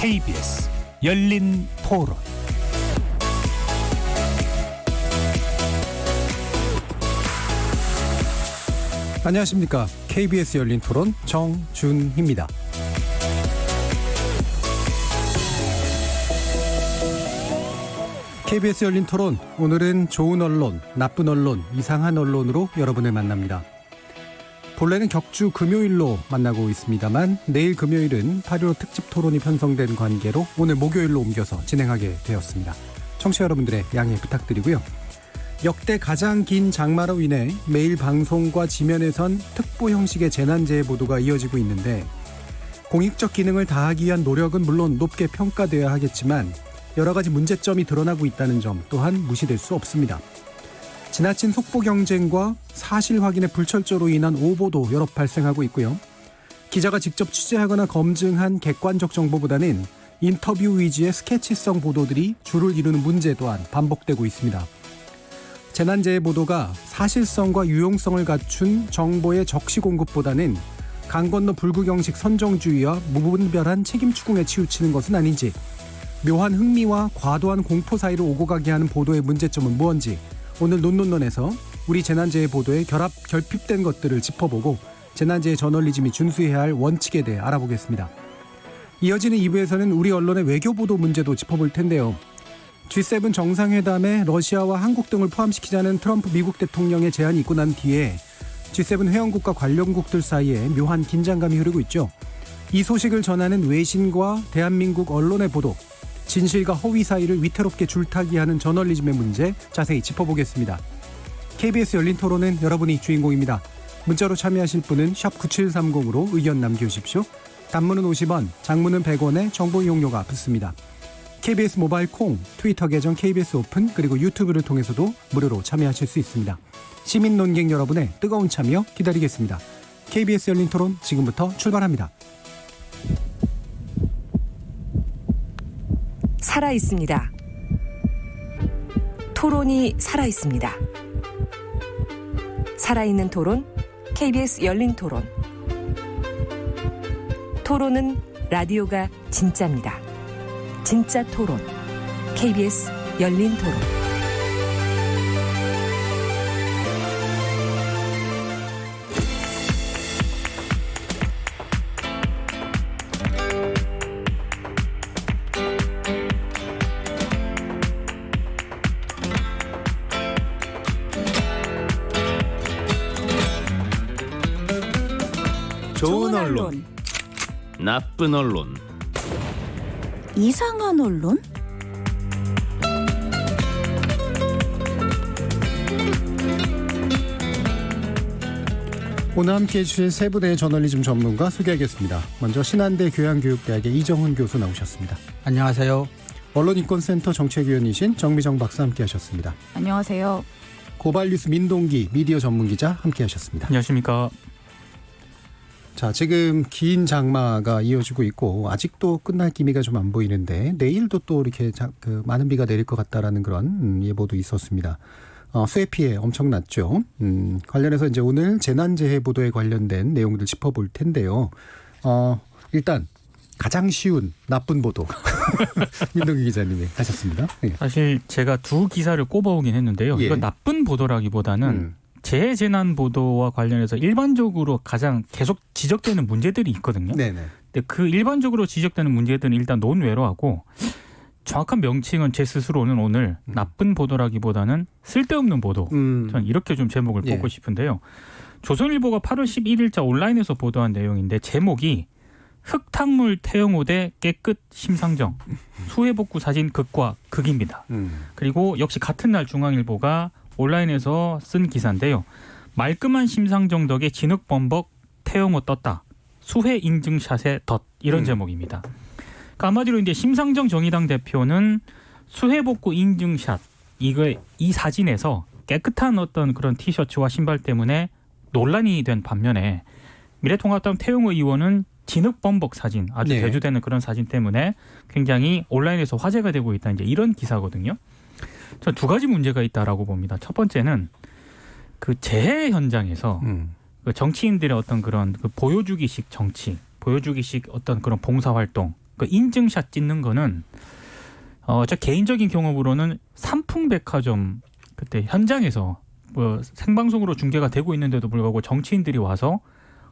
KBS 열린 토론. 안녕하십니까. KBS 열린 토론 정준희입니다. KBS 열린 토론, 오늘은 좋은 언론, 나쁜 언론, 이상한 언론으로 여러분을 만납니다. 본래는 격주 금요일로 만나고 있습니다만 내일 금요일은 8.15 특집 토론이 편성된 관계로 오늘 목요일로 옮겨서 진행하게 되었습니다. 청취자 여러분들의 양해 부탁드리고요. 역대 가장 긴 장마로 인해 매일 방송과 지면에선 특보 형식의 재난재해 보도가 이어지고 있는데, 공익적 기능을 다하기 위한 노력은 물론 높게 평가되어야 하겠지만 여러 가지 문제점이 드러나고 있다는 점 또한 무시될 수 없습니다. 지나친 속보 경쟁과 사실 확인의 불철저로 인한 오보도 여러 발생하고 있고요. 기자가 직접 취재하거나 검증한 객관적 정보보다는 인터뷰 위주의 스케치성 보도들이 주를 이루는 문제 또한 반복되고 있습니다. 재난재해 보도가 사실성과 유용성을 갖춘 정보의 적시 공급보다는 강 건너 불구경식 선정주의와 무분별한 책임 추궁에 치우치는 것은 아닌지, 묘한 흥미와 과도한 공포 사이를 오고 가게 하는 보도의 문제점은 무언지, 오늘 논논논에서 우리 재난재해 보도에 결핍된 것들을 짚어보고 재난재해 저널리즘이 준수해야 할 원칙에 대해 알아보겠습니다. 이어지는 2부에서는 우리 언론의 외교보도 문제도 짚어볼 텐데요. G7 정상회담에 러시아와 한국 등을 포함시키자는 트럼프 미국 대통령의 제안이 있고 난 뒤에 G7 회원국과 관련국들 사이에 묘한 긴장감이 흐르고 있죠. 이 소식을 전하는 외신과 대한민국 언론의 보도, 진실과 허위 사이를 위태롭게 줄타기하는 저널리즘의 문제 자세히 짚어보겠습니다. KBS 열린 토론은 여러분이 주인공입니다. 문자로 참여하실 분은 샵 9730으로 의견 남겨주십시오. 단문은 50원, 장문은 100원에 정보 이용료가 붙습니다. KBS 모바일 콩, 트위터 계정 KBS 오픈, 그리고 유튜브를 통해서도 무료로 참여하실 수 있습니다. 시민 논객 여러분의 뜨거운 참여 기다리겠습니다. KBS 열린 토론 지금부터 출발합니다. 살아있습니다. 토론이 살아있습니다. 살아있는 토론, KBS 열린 토론. 토론은 라디오가 진짜입니다. 진짜 토론, KBS 열린 토론. 좋은 언론, 나쁜 언론, 이상한 언론? 오늘 함께해 주실 세 분의 저널리즘 전문가 소개하겠습니다. 먼저 신한대 교양교육대학의 이정훈 교수 나오셨습니다. 안녕하세요. 언론인권센터 정책위원이신 정미정 박사 함께하셨습니다. 안녕하세요. 고발뉴스 민동기 미디어 전문기자 함께하셨습니다. 안녕하십니까. 자, 지금 긴 장마가 이어지고 있고 아직도 끝날 기미가 좀 안 보이는데 내일도 또 이렇게 많은 비가 내릴 것 같다라는 그런 예보도 있었습니다. 수해 피해 엄청났죠. 관련해서 이제 오늘 재난재해 보도에 관련된 내용들 짚어볼 텐데요. 일단 가장 쉬운 나쁜 보도 민동기 기자님이 하셨습니다. 예. 사실 제가 두 기사를 꼽아오긴 했는데요. 예. 이건 나쁜 보도라기보다는 재재난 보도와 관련해서 일반적으로 가장 계속 지적되는 문제들이 있거든요. 네네. 근데 그 일반적으로 지적되는 문제들은 일단 논외로 하고, 정확한 명칭은 제 스스로는 오늘 나쁜 보도라기보다는 쓸데없는 보도. 저는 이렇게 좀 제목을 뽑고 싶은데요. 조선일보가 8월 11일자 온라인에서 보도한 내용인데 제목이 흙탕물 태영호대 깨끗 심상정 수해복구 사진 극과 극입니다. 그리고 역시 같은 날 중앙일보가 온라인에서 쓴 기사인데요. 말끔한 심상정 덕에 진흙범벅 태영호 떴다. 수해 인증샷의 덧, 이런 제목입니다. 그러니까 한마디로 이제 심상정 정의당 대표는 수해복구 인증샷, 이 사진에서 깨끗한 어떤 그런 티셔츠와 신발 때문에 논란이 된 반면에 미래통합당 태영호 의원은 진흙범벅 사진, 아주 네. 대두되는 그런 사진 때문에 굉장히 온라인에서 화제가 되고 있다, 이제 이런 기사거든요. 저는 두 가지 문제가 있다라고 봅니다. 첫 번째는 그 재해 현장에서 그 정치인들의 어떤 그런 그 보여주기식 정치, 보여주기식 어떤 그런 봉사활동, 그 인증샷 찍는 거는 저 개인적인 경험으로는 삼풍백화점 그때 현장에서 뭐 생방송으로 중계가 되고 있는데도 불구하고 정치인들이 와서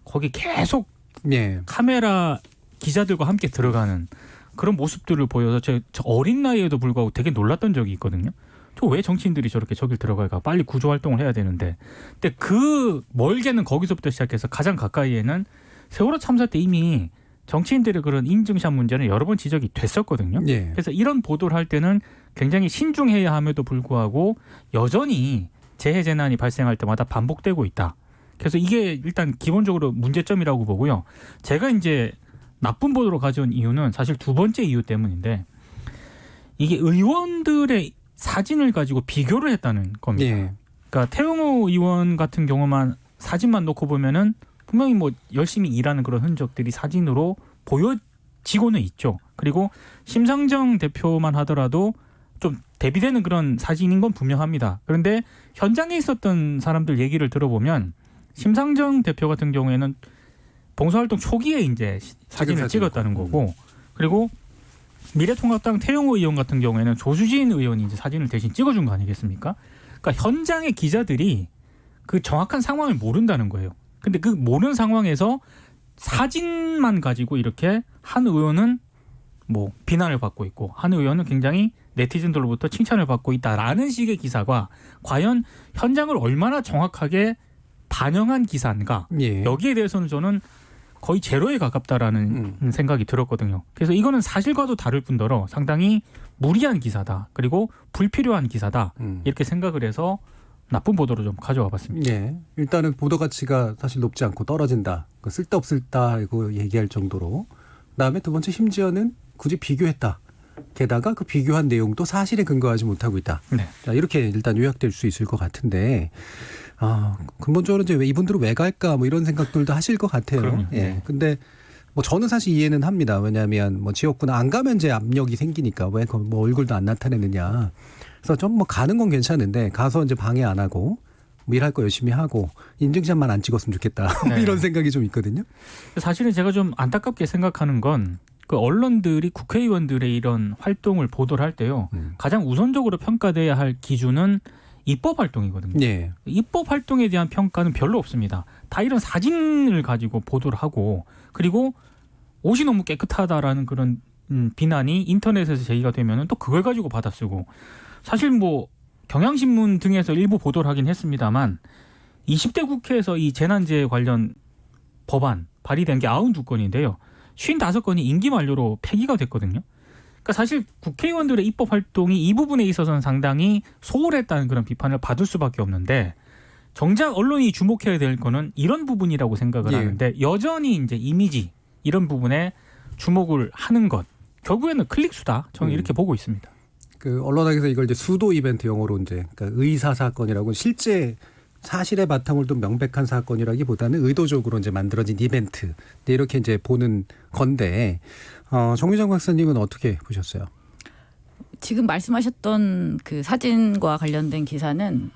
거기 계속 예. 카메라 기자들과 함께 들어가는 그런 모습들을 보여서 저 어린 나이에도 불구하고 되게 놀랐던 적이 있거든요. 저 왜 정치인들이 저렇게 저길 들어갈까? 빨리 구조 활동을 해야 되는데. 근데 그 멀게는 거기서부터 시작해서 가장 가까이에는 세월호 참사 때 이미 정치인들의 그런 인증샷 문제는 여러 번 지적이 됐었거든요. 예. 그래서 이런 보도를 할 때는 굉장히 신중해야 함에도 불구하고 여전히 재해 재난이 발생할 때마다 반복되고 있다. 그래서 이게 일단 기본적으로 문제점이라고 보고요. 제가 이제 나쁜 보도로 가져온 이유는 사실 두 번째 이유 때문인데 이게 의원들의 사진을 가지고 비교를 했다는 겁니다. 예. 그러니까 태영호 의원 같은 경우만 사진만 놓고 보면은 분명히 뭐 열심히 일하는 그런 흔적들이 사진으로 보여지고는 있죠. 그리고 심상정 대표만 하더라도 좀 대비되는 그런 사진인 건 분명합니다. 그런데 현장에 있었던 사람들 얘기를 들어보면 심상정 대표 같은 경우에는 봉사활동 초기에 이제 사진을 찍었다는 거고, 그리고 미래통합당 태영호 의원 같은 경우에는 조수진 의원이 이제 사진을 대신 찍어준 거 아니겠습니까? 그러니까 현장의 기자들이 그 정확한 상황을 모른다는 거예요. 근데 그 모르는 상황에서 사진만 가지고 이렇게 한 의원은 뭐 비난을 받고 있고 한 의원은 굉장히 네티즌들로부터 칭찬을 받고 있다라는 식의 기사가 과연 현장을 얼마나 정확하게 반영한 기사인가? 예. 여기에 대해서는 저는 거의 제로에 가깝다라는 생각이 들었거든요. 그래서 이거는 사실과도 다를 뿐더러 상당히 무리한 기사다. 그리고 불필요한 기사다. 이렇게 생각을 해서 나쁜 보도로 좀 가져와 봤습니다. 예. 일단은 보도 가치가 사실 높지 않고 떨어진다. 쓸데없을다 이거 얘기할 정도로. 그다음에 두 번째 심지어는 굳이 비교했다. 게다가 그 비교한 내용도 사실에 근거하지 못하고 있다. 네. 자, 이렇게 일단 요약될 수 있을 것 같은데 근본적으로 이제 왜 이분들은 왜 갈까 뭐 이런 생각들도 하실 것 같아요. 그럼요. 예. 네. 근데 뭐 저는 사실 이해는 합니다. 왜냐하면 뭐 지역구는 안 가면 이제 압력이 생기니까 왜 뭐 얼굴도 안 나타내느냐. 그래서 좀 뭐 가는 건 괜찮은데 가서 이제 방해 안 하고 뭐 일할 거 열심히 하고 인증샷만 안 찍었으면 좋겠다. 네. 이런 생각이 좀 있거든요. 사실은 제가 좀 안타깝게 생각하는 건 그 언론들이 국회의원들의 이런 활동을 보도를 할 때요. 가장 우선적으로 평가돼야 할 기준은 입법 활동이거든요. 예. 입법 활동에 대한 평가는 별로 없습니다. 다 이런 사진을 가지고 보도를 하고 그리고 옷이 너무 깨끗하다라는 그런 비난이 인터넷에서 제기가 되면은 또 그걸 가지고 받아쓰고 사실 뭐 경향신문 등에서 일부 보도를 하긴 했습니다만 20대 국회에서 이 재난재해 관련 법안 발의된 게 92건인데요. 55건이 임기 만료로 폐기가 됐거든요. 그러니까 사실 국회의원들의 입법 활동이 이 부분에 있어서는 상당히 소홀했다는 그런 비판을 받을 수밖에 없는데 정작 언론이 주목해야 될 거는 이런 부분이라고 생각을 예. 하는데 여전히 이제 이미지 이런 부분에 주목을 하는 것 결국에는 클릭수다. 저는 이렇게 보고 있습니다. 그 언론학에서 이걸 이제 수도 이벤트 영어로 이제 그러니까 의사 사건이라고 실제 사실의 바탕을 둔 명백한 사건이라기보다는 의도적으로 이제 만들어진 이벤트 이렇게 이제 보는 건데 정유정 박사님은 어떻게 보셨어요? 지금 말씀하셨던 그 사진과 관련된 기사는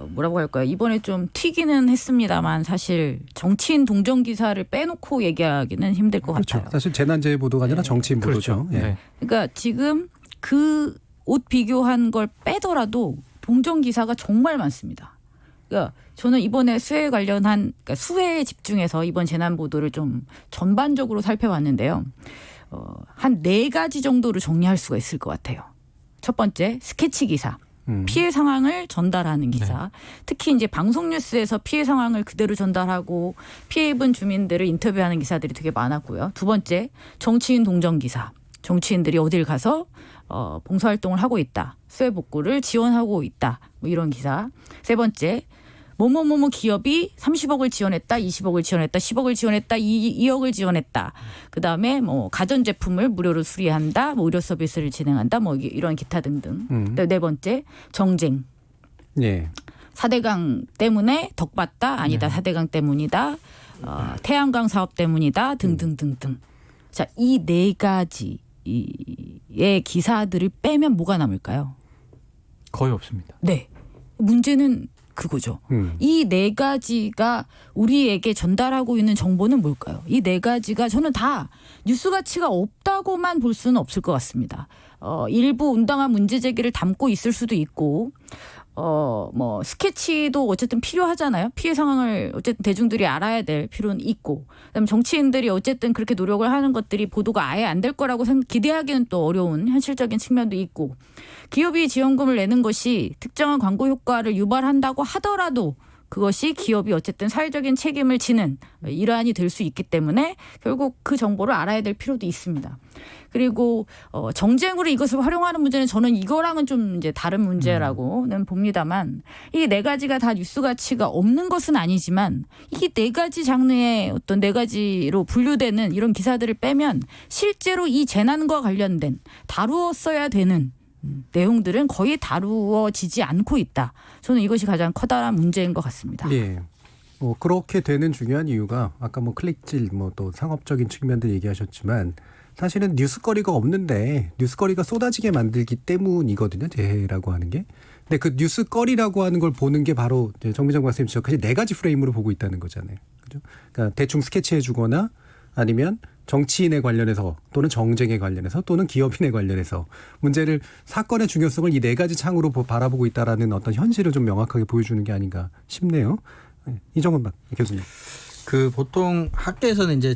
뭐라고 할까요? 이번에 좀 튀기는 했습니다만 사실 정치인 동정 기사를 빼놓고 얘기하기는 힘들 것 그렇죠. 같아요. 사실 재난재해 보도가 아니라 정치인 보도죠. 그렇죠. 예. 네. 그러니까 지금 그 옷 비교한 걸 빼더라도 동정 기사가 정말 많습니다. 그러니까 저는 이번에 수해 관련한 그러니까 수해에 집중해서 이번 재난 보도를 좀 전반적으로 살펴봤는데요. 한 4가지 정도로 정리할 수가 있을 것 같아요. 첫 번째 스케치 기사. 피해 상황을 전달하는 기사. 네. 특히 이제 방송 뉴스에서 피해 상황을 그대로 전달하고 피해 입은 주민들을 인터뷰하는 기사들이 되게 많았고요. 두 번째 정치인 동정 기사. 정치인들이 어딜 가서 봉사활동을 하고 있다. 수해 복구를 지원하고 있다. 뭐 이런 기사. 세 번째 뭐뭐뭐뭐 기업이 30억을 지원했다, 20억을 지원했다, 10억을 지원했다, 2억을 지원했다. 그다음에 뭐 가전제품을 무료로 수리한다, 뭐 의료 서비스를 진행한다, 뭐 이런 기타 등등. 네 번째 정쟁. 예. 4대강 때문에 덕봤다, 아니다, 4대강 때문이다, 태양광 사업 때문이다, 등등등등. 자, 이 4가지의 기사들을 빼면 뭐가 남을까요? 거의 없습니다. 네. 문제는 그거죠. 이 네 가지가 우리에게 전달하고 있는 정보는 뭘까요? 이 네 가지가 저는 다 뉴스 가치가 없다고만 볼 수는 없을 것 같습니다. 일부 온당한 문제 제기를 담고 있을 수도 있고 뭐 스케치도 어쨌든 필요하잖아요. 피해 상황을 어쨌든 대중들이 알아야 될 필요는 있고, 그다음에 정치인들이 어쨌든 그렇게 노력을 하는 것들이 보도가 아예 안 될 거라고 기대하기는 또 어려운 현실적인 측면도 있고, 기업이 지원금을 내는 것이 특정한 광고 효과를 유발한다고 하더라도 그것이 기업이 어쨌든 사회적인 책임을 지는 일환이 될 수 있기 때문에 결국 그 정보를 알아야 될 필요도 있습니다. 그리고 정쟁으로 이것을 활용하는 문제는 저는 이거랑은 좀 이제 다른 문제라고는 봅니다만, 이 네 가지가 다 뉴스 가치가 없는 것은 아니지만 이 네 가지 장르의 어떤 네 가지로 분류되는 이런 기사들을 빼면 실제로 이 재난과 관련된 다루었어야 되는 내용들은 거의 다루어지지 않고 있다. 저는 이것이 가장 커다란 문제인 것 같습니다. 예. 그렇게 되는 중요한 이유가 아까 뭐 클릭질 뭐 또 상업적인 측면들 얘기하셨지만 사실은 뉴스거리가 없는데 뉴스거리가 쏟아지게 만들기 때문이거든요. 재해라고 하는 게. 근데 그 뉴스거리라고 하는 걸 보는 게 바로 정미정 박사님 지적하신 네 가지 프레임으로 보고 있다는 거잖아요. 그죠? 그러니까 대충 스케치해 주거나 아니면 정치인에 관련해서 또는 정쟁에 관련해서 또는 기업인에 관련해서 문제를 사건의 중요성을 이 네 가지 창으로 바라보고 있다라는 어떤 현실을 좀 명확하게 보여주는 게 아닌가 싶네요. 이정은 교수님. 보통 학계에서는 이제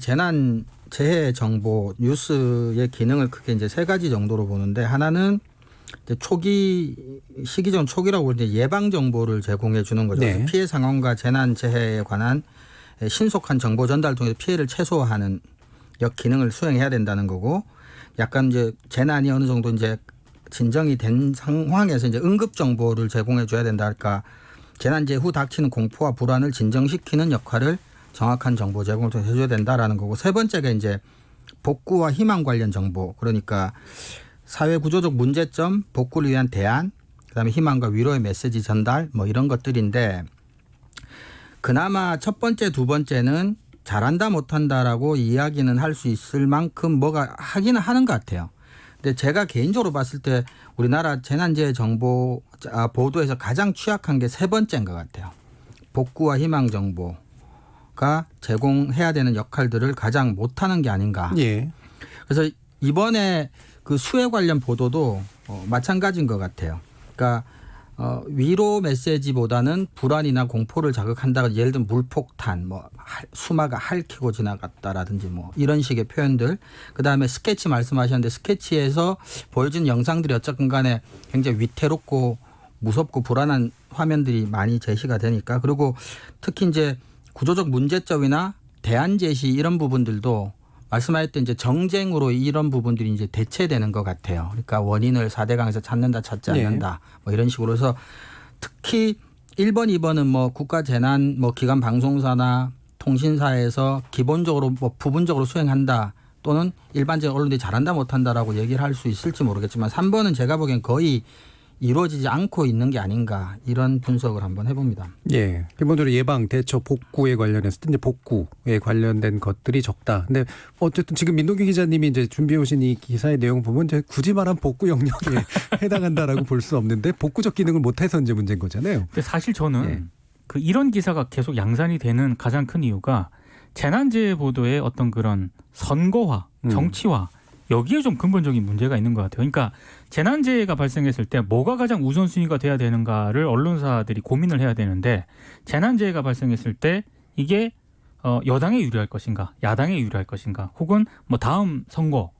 재해 정보 뉴스의 기능을 크게 이제 세 가지 정도로 보는데, 하나는 이제 시기적 초기라고 이제 예방 정보를 제공해 주는 거죠. 네. 피해 상황과 재난 재해에 관한 신속한 정보 전달 통해서 피해를 최소화하는 역 기능을 수행해야 된다는 거고, 약간 이제 재난이 어느 정도 이제 진정이 된 상황에서 이제 응급 정보를 제공해 줘야 된다 할까, 재난재 후 닥치는 공포와 불안을 진정시키는 역할을 정확한 정보 제공을 통해서 해줘야 된다라는 거고, 세 번째가 이제 복구와 희망 관련 정보, 그러니까 사회 구조적 문제점, 복구를 위한 대안, 그다음에 희망과 위로의 메시지 전달 뭐 이런 것들인데, 그나마 첫 번째, 두 번째는 잘한다 못한다라고 이야기는 할 수 있을 만큼 뭐가 하기는 하는 것 같아요. 근데 제가 개인적으로 봤을 때 우리나라 재난재해 정보 보도에서 가장 취약한 게 세 번째인 것 같아요. 복구와 희망 정보가 제공해야 되는 역할들을 가장 못하는 게 아닌가. 예. 그래서 이번에 그 수해 관련 보도도 마찬가지인 것 같아요. 그러니까 위로 메시지보다는 불안이나 공포를 자극한다. 예를 들면 물폭탄, 뭐 수마가 핥히고 지나갔다라든지 뭐 이런 식의 표현들. 그다음에 스케치 말씀하셨는데, 스케치에서 보여진 영상들이 어쨌든 간에 굉장히 위태롭고 무섭고 불안한 화면들이 많이 제시가 되니까. 그리고 특히 이제 구조적 문제점이나 대안 제시 이런 부분들도 말씀하셨던 이제 정쟁으로 이런 부분들이 이제 대체되는 것 같아요. 그러니까 원인을 4대강에서 찾는다, 찾지 않는다, 뭐 이런 식으로 해서 특히 1번, 2번은 뭐 국가재난 뭐 기관 방송사나 통신사에서 기본적으로 뭐 부분적으로 수행한다, 또는 일반적인 언론들이 잘한다 못한다라고 얘기를 할 수 있을지 모르겠지만 3번은 제가 보기엔 거의 이루어지지 않고 있는 게 아닌가, 이런 분석을 한번 해봅니다. 예. 기본적으로 예방, 대처, 복구에 관련해서 이제 복구에 관련된 것들이 적다. 근데 어쨌든 지금 민동기 기자님이 이제 준비해 오신 이 기사의 내용 보면 이제 굳이 말하면 복구 영역에 해당한다라고 볼 수 없는데 복구적 기능을 못해서 이제 문제인 거잖아요. 근데 사실 저는 이런 기사가 계속 양산이 되는 가장 큰 이유가 재난재해 보도의 어떤 그런 선거화, 정치화, 여기에 좀 근본적인 문제가 있는 것 같아요. 그러니까 재난재해가 발생했을 때 뭐가 가장 우선순위가 돼야 되는가를 언론사들이 고민을 해야 되는데, 재난재해가 발생했을 때 이게 여당에 유리할 것인가, 야당에 유리할 것인가, 혹은 뭐 다음 선거,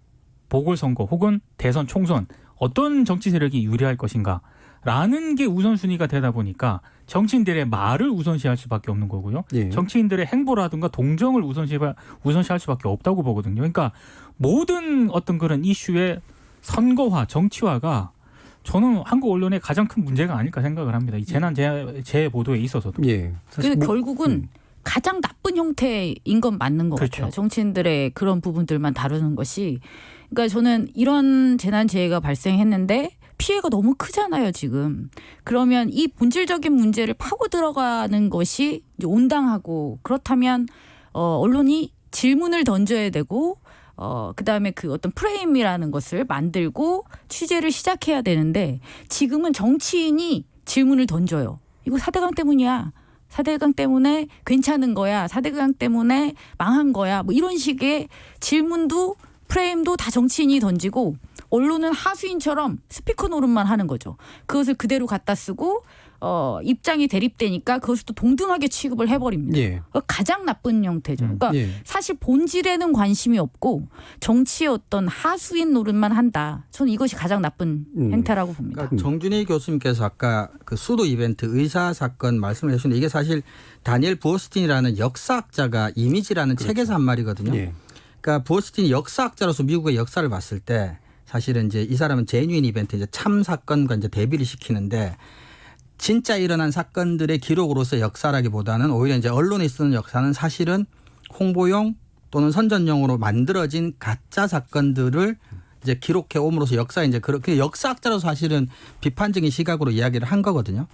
보궐선거, 혹은 대선, 총선 어떤 정치 세력이 유리할 것인가 라는 게 우선순위가 되다 보니까 정치인들의 말을 우선시할 수밖에 없는 거고요. 예. 정치인들의 행보라든가 동정을 우선시할 수밖에 없다고 보거든요. 그러니까 모든 어떤 그런 이슈의 선거화, 정치화가 저는 한국 언론의 가장 큰 문제가 아닐까 생각을 합니다. 이 재해 보도에 있어서도. 예. 그래서 결국은 가장 나쁜 형태인 건 맞는 것 그렇죠. 같아요. 정치인들의 그런 부분들만 다루는 것이. 그러니까 저는 이런 재난재해가 발생했는데 피해가 너무 크잖아요, 지금. 그러면 이 본질적인 문제를 파고 들어가는 것이 이제 온당하고, 그렇다면 언론이 질문을 던져야 되고, 그다음에 그 어떤 프레임이라는 것을 만들고 취재를 시작해야 되는데, 지금은 정치인이 질문을 던져요. 이거 4대강 때문이야. 4대강 때문에 괜찮은 거야. 4대강 때문에 망한 거야. 뭐 이런 식의 질문도 프레임도 다 정치인이 던지고 언론은 하수인처럼 스피커 노릇만 하는 거죠. 그것을 그대로 갖다 쓰고 입장이 대립되니까 그것을 또 동등하게 취급을 해버립니다. 예. 가장 나쁜 형태죠. 그러니까 예. 사실 본질에는 관심이 없고 정치의 어떤 하수인 노릇만 한다. 저는 이것이 가장 나쁜 행태라고 봅니다. 그러니까 정준희 교수님께서 아까 그 수도 이벤트 의사 사건 말씀을 해주셨는데 이게 사실 다니엘 부어스틴이라는 역사학자가 이미지라는 책에서 한 말이거든요. 예. 그러니까 부어스틴이 역사학자로서 미국의 역사를 봤을 때 사실은 이제 이 사람은 제뉴인 이벤트 이제 참 사건과 이제 대비를 시키는데 진짜 일어난 사건들의 기록으로서 역사라기보다는 오히려 이제 언론에 쓰는 역사는 사실은 홍보용 또는 선전용으로 만들어진 가짜 사건들을 이제 기록해 옴으로써 역사 이제 그렇게 역사학자로서 사실은 비판적인 시각으로 이야기를 한 거거든요.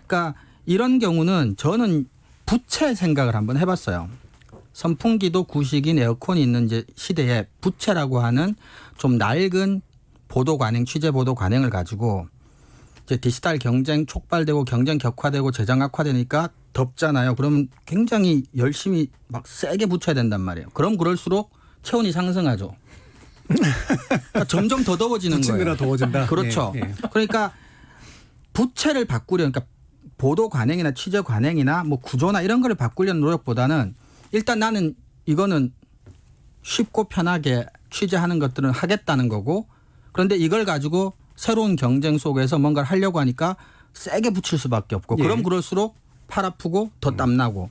그러니까 이런 경우는 저는 부채 생각을 한번 해봤어요. 선풍기도 구식인 에어컨이 있는 이제 시대에 부채라고 하는 좀 낡은 보도 관행, 취재 보도 관행을 가지고 이제 디지털 경쟁 촉발되고 경쟁 격화되고 재정 악화되니까 덥잖아요. 그러면 굉장히 열심히 막 세게 붙여야 된단 말이에요. 그럼 그럴수록 체온이 상승하죠. 그러니까 점점 더 더워지는 거예요. 붙이느라 더워진다. 그렇죠. 예, 예. 그러니까 부채를 바꾸려 그러니까 보도 관행이나 취재 관행이나 뭐 구조나 이런 거를 바꾸려는 노력보다는 일단 나는 이거는 쉽고 편하게 취재하는 것들은 하겠다는 거고 그런데 이걸 가지고 새로운 경쟁 속에서 뭔가를 하려고 하니까 세게 붙일 수밖에 없고 예. 그럼 그럴수록 팔 아프고 더 땀나고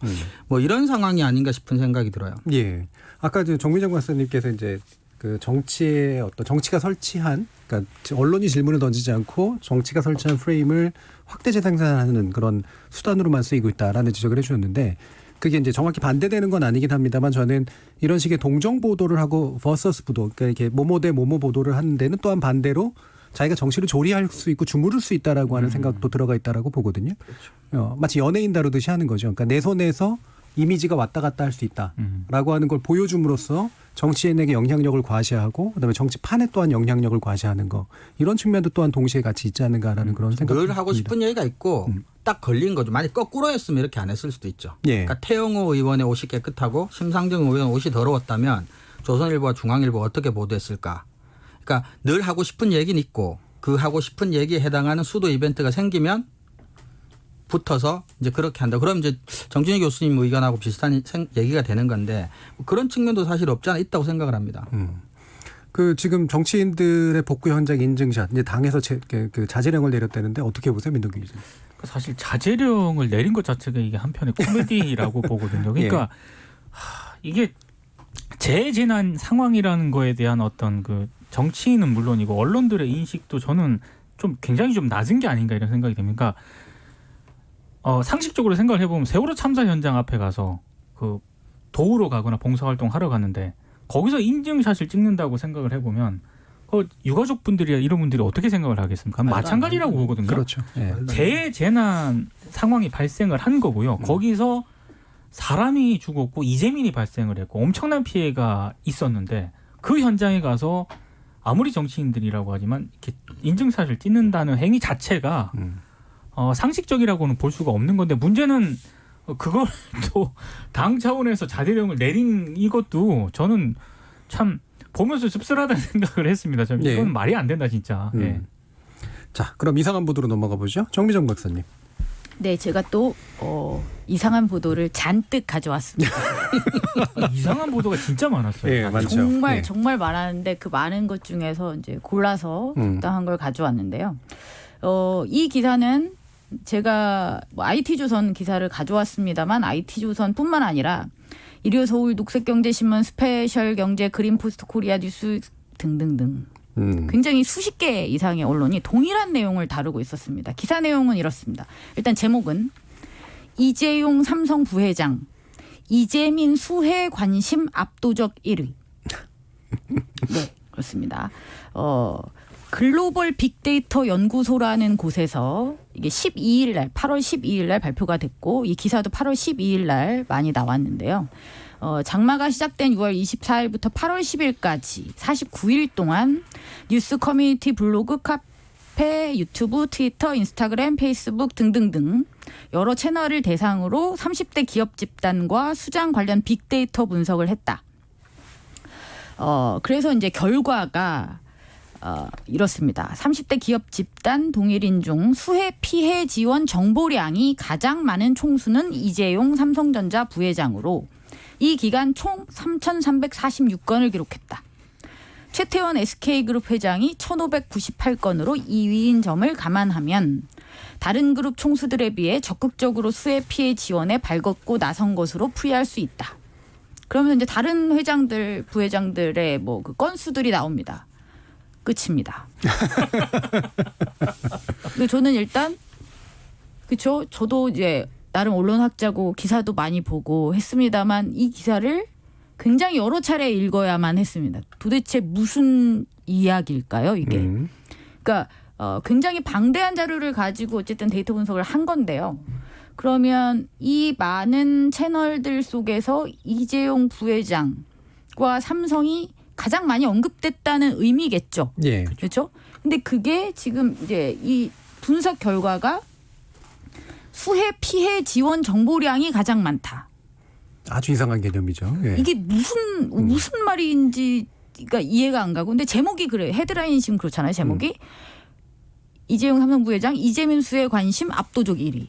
뭐 이런 상황이 아닌가 싶은 생각이 들어요. 예. 아까 정민정 박사님께서 이제 그 정치의 어떤 정치가 설치한 그러니까 언론이 질문을 던지지 않고 정치가 설치한 프레임을 확대 재생산하는 그런 수단으로만 쓰이고 있다라는 지적을 해주셨는데 그게 이제 정확히 반대되는 건 아니긴 합니다만 저는 이런 식의 동정 보도를 하고 버서스 보도 그러니까 이렇게 모모 대 모모 보도를 하는 데는 또한 반대로 자기가 정치를 조리할 수 있고 주무를 수 있다라고 하는 생각도 들어가 있다라고 보거든요. 그렇죠. 마치 연예인 다루듯이 하는 거죠. 그러니까 내 손에서 이미지가 왔다 갔다 할 수 있다라고 하는 걸 보여줌으로써 정치인에게 영향력을 과시하고 그다음에 정치판에 또한 영향력을 과시하는 거 이런 측면도 또한 동시에 같이 있지 않는가라는 그런 생각이 늘 하고 싶은 얘기가 있고 딱 걸린 거죠. 만약 거꾸로였으면 이렇게 안 했을 수도 있죠. 예. 그러니까 태영호 의원의 옷이 깨끗하고 심상정 의원 옷이 더러웠다면 조선일보와 중앙일보가 어떻게 보도했을까. 그러니까 늘 하고 싶은 얘기는 있고 그 하고 싶은 얘기에 해당하는 수도 이벤트가 생기면 붙어서 이제 그렇게 한다. 그럼 이제 정준희 교수님 의견하고 비슷한 얘기가 되는 건데 그런 측면도 사실 없지 않아 있다고 생각을 합니다. 그 지금 정치인들의 복구 현장 인증샷 이제 당에서 그 자제령을 내렸다는데 어떻게 보세요, 민동기 기자? 사실 자제령을 내린 것 자체가 이게 한편의 코미디라고 보거든요. 그러니까 이게 재재난 상황이라는 거에 대한 어떤 그 정치인은 물론이고 언론들의 인식도 저는 좀 굉장히 좀 낮은 게 아닌가 이런 생각이 듭니다. 그러니까 상식적으로 생각을 해보면 세월호 참사 현장 앞에 가서 그 도우러 가거나 봉사활동 하러 갔는데 거기서 인증샷을 찍는다고 생각을 해보면 그 유가족분들이나 이런 분들이 어떻게 생각을 하겠습니까? 마찬가지라고 보거든요. 그렇죠. 예. 재재난 상황이 발생을 한 거고요. 거기서 사람이 죽었고 이재민이 발생을 했고 엄청난 피해가 있었는데 그 현장에 가서 아무리 정치인들이라고 하지만 이렇게 인증샷을 찍는다는 행위 자체가 상식적이라고는 볼 수가 없는 건데 문제는 그걸 또 당 차원에서 자제령을 내린 이것도 저는 참 보면서 씁쓸하다는 생각을 했습니다. 좀 이건 말이 안 된다 진짜. 예. 자, 그럼 이상한 보도로 넘어가 보죠. 정미정 박사님. 네, 제가 또 이상한 보도를 잔뜩 가져왔습니다. 이상한 보도가 진짜 많았어요. 예, 많죠. 정말 예. 정말 많았는데 그 많은 것 중에서 이제 골라서 적당한 걸 가져왔는데요. 이 기사는 제가 뭐 IT조선 기사를 가져왔습니다만 IT조선뿐만 아니라 일요서울, 녹색경제신문, 스페셜경제, 그린포스트 코리아 뉴스 등등등 굉장히 수십 개 이상의 언론이 동일한 내용을 다루고 있었습니다. 기사 내용은 이렇습니다. 일단 제목은 이재용 삼성 부회장 이재민 수혜 관심 압도적 1위. 네, 그렇습니다. 글로벌 빅데이터 연구소라는 곳에서 이게 12일 날 8월 12일 날 발표가 됐고 이 기사도 8월 12일 날 많이 나왔는데요. 장마가 시작된 6월 24일부터 8월 10일까지 49일 동안 뉴스 커뮤니티 블로그 카페, 유튜브, 트위터, 인스타그램, 페이스북 등등등 여러 채널을 대상으로 30대 기업 집단과 수장 관련 빅데이터 분석을 했다. 그래서 이제 결과가 이렇습니다. 30대 기업 집단 동일인 중 수해 피해 지원 정보량이 가장 많은 총수는 이재용 삼성전자 부회장으로 이 기간 총 3,346건을 기록했다. 최태원 SK그룹 회장이 1,598건으로 2위인 점을 감안하면 다른 그룹 총수들에 비해 적극적으로 수해 피해 지원에 발걷고 나선 것으로 풀이할 수 있다. 그러면 이제 다른 회장들, 부회장들의 뭐 그 건수들이 나옵니다. 끝입니다. 근데 저는 일단 그렇죠. 저도 이제 나름 언론학자고 기사도 많이 보고 했습니다만 이 기사를 굉장히 여러 차례 읽어야만 했습니다. 도대체 무슨 이야기일까요, 이게? 그러니까 굉장히 방대한 자료를 가지고 어쨌든 데이터 분석을 한 건데요. 그러면 이 많은 채널들 속에서 이재용 부회장과 삼성이 가장 많이 언급됐다는 의미겠죠. 예. 그렇죠? 근데 그게 지금 이제 이 분석 결과가 수해 피해 지원 정보량이 가장 많다. 아주 이상한 개념이죠. 예. 이게 무슨 말인지가 이해가 안 가고. 근데 제목이 그래. 헤드라인이 지금 그렇잖아요. 제목이 이재용 삼성 부회장 이재민 수해 관심 압도적 1위.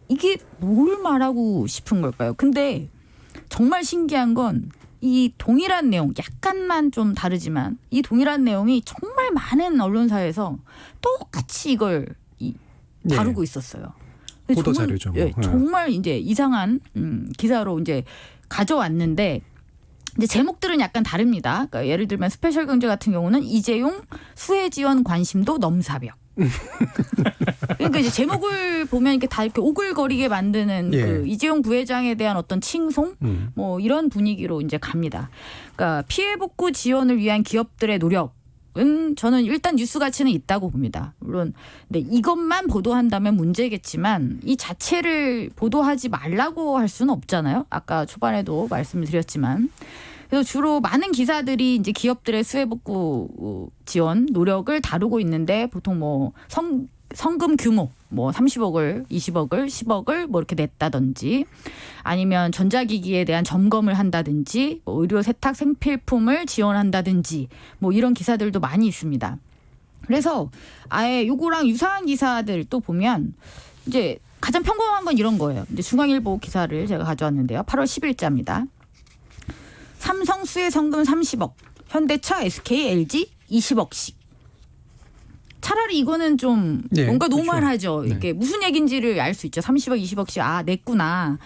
이게 뭘 말하고 싶은 걸까요? 근데 정말 신기한 건 이 동일한 내용, 약간만 좀 다르지만 이 동일한 내용이 정말 많은 언론사에서 똑같이 이걸 다루고 있었어요. 보도 자료죠. 뭐. 예, 정말 이제 이상한 기사로 이제 가져왔는데 이제 제목들은 약간 다릅니다. 그러니까 예를 들면 스페셜 경제 같은 경우는 이재용 수해 지원 관심도 넘사벽. 그러니까 이제 제목을 보면 이렇게 다 이렇게 오글거리게 만드는 예. 그 이재용 부회장에 대한 어떤 칭송 뭐 이런 분위기로 이제 갑니다. 그러니까 피해 복구 지원을 위한 기업들의 노력은 저는 일단 뉴스 가치는 있다고 봅니다. 물론 근데 이것만 보도한다면 문제겠지만 이 자체를 보도하지 말라고 할 수는 없잖아요. 아까 초반에도 말씀을 드렸지만. 그래서 주로 많은 기사들이 이제 기업들의 수해 복구 지원 노력을 다루고 있는데 보통 뭐 성금 규모 뭐 30억을 20억을 10억을 뭐 이렇게 냈다든지 아니면 전자기기에 대한 점검을 한다든지 뭐 의료 세탁 생필품을 지원한다든지 뭐 이런 기사들도 많이 있습니다. 그래서 아예 요거랑 유사한 기사들 또 보면 이제 가장 평범한 건 이런 거예요. 이제 중앙일보 기사를 제가 가져왔는데요. 8월 10일자입니다. 삼성 수해 성금 30억, 현대차, SK, LG 20억씩. 차라리 이거는 좀 네, 뭔가 그렇죠. 노멀하죠. 네. 이게 무슨 얘기인지를 알 수 있죠. 30억, 20억씩 냈구나.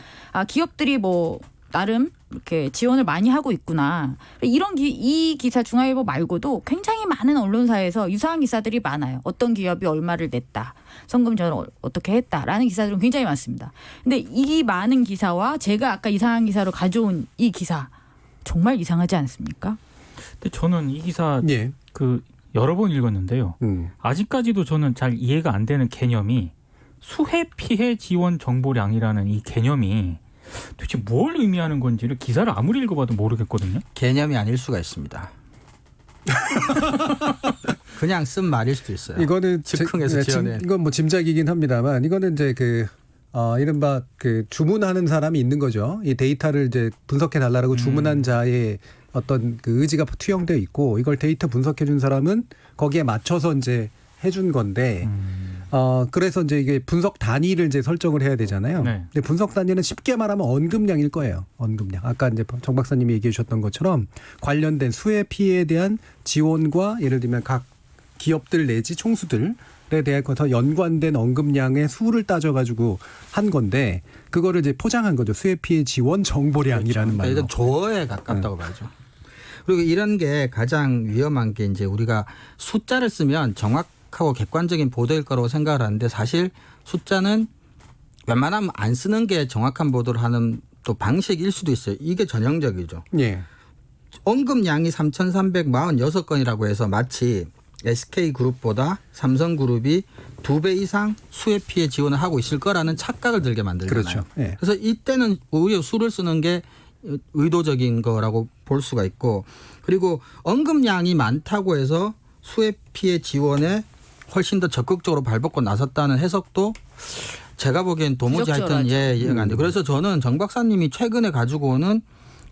기업들이 뭐 나름 이렇게 지원을 많이 하고 있구나. 이런 이 기사 중앙일보 말고도 굉장히 많은 언론사에서 유사한 기사들이 많아요. 어떤 기업이 얼마를 냈다. 성금 지원을 어떻게 했다라는 기사들은 굉장히 많습니다. 근데 이 많은 기사와 제가 아까 이상한 기사로 가져온 이 기사 정말 이상하지 않습니까? 근데 저는 이 기사 예. 그 여러 번 읽었는데요. 아직까지도 저는 잘 이해가 안 되는 개념이 수해 피해 지원 정보량이라는 이 개념이 도대체 뭘 의미하는 건지를 기사를 아무리 읽어봐도 모르겠거든요. 개념이 아닐 수가 있습니다. 그냥 쓴 말일 수도 있어요. 이거는 즉흥에서 지어낸. 이건 뭐 짐작이긴 합니다만 이거는 이제 이른바 그 주문하는 사람이 있는 거죠. 이 데이터를 이제 분석해 달라고 주문한 자의 어떤 그 의지가 투영되어 있고 이걸 데이터 분석해 준 사람은 거기에 맞춰서 이제 해준 건데 그래서 이제 이게 분석 단위를 이제 설정을 해야 되잖아요. 네. 근데 분석 단위는 쉽게 말하면 언급량일 거예요. 언급량. 아까 이제 정 박사님이 얘기해 주셨던 것처럼 관련된 수해 피해에 대한 지원과 예를 들면 각 기업들 내지 총수들에 대해서 연관된 언급량의 수를 따져가지고 한 건데 그거를 이제 포장한 거죠. 수해 피해 지원 정보량이라는 말로. 이건 조어에 가깝다고 봐야죠. 그리고 이런 게 가장 위험한 게 이제 우리가 숫자를 쓰면 정확하고 객관적인 보도일 거라고 생각을 하는데 사실 숫자는 웬만하면 안 쓰는 게 정확한 보도를 하는 또 방식일 수도 있어요. 이게 전형적이죠. 예. 언급량이 3,346건이라고 해서 마치 SK그룹보다 삼성그룹이 2배 이상 수해 피해 지원을 하고 있을 거라는 착각을 들게 만들잖아요. 그렇죠. 예. 그래서 이때는 오히려 수를 쓰는 게 의도적인 거라고 볼 수가 있고 그리고 언급량이 많다고 해서 수해 피해 지원에 훨씬 더 적극적으로 발벗고 나섰다는 해석도 제가 보기엔 도무지 하여튼 이해가 안 돼요. 그래서 저는 정 박사님이 최근에 가지고 오는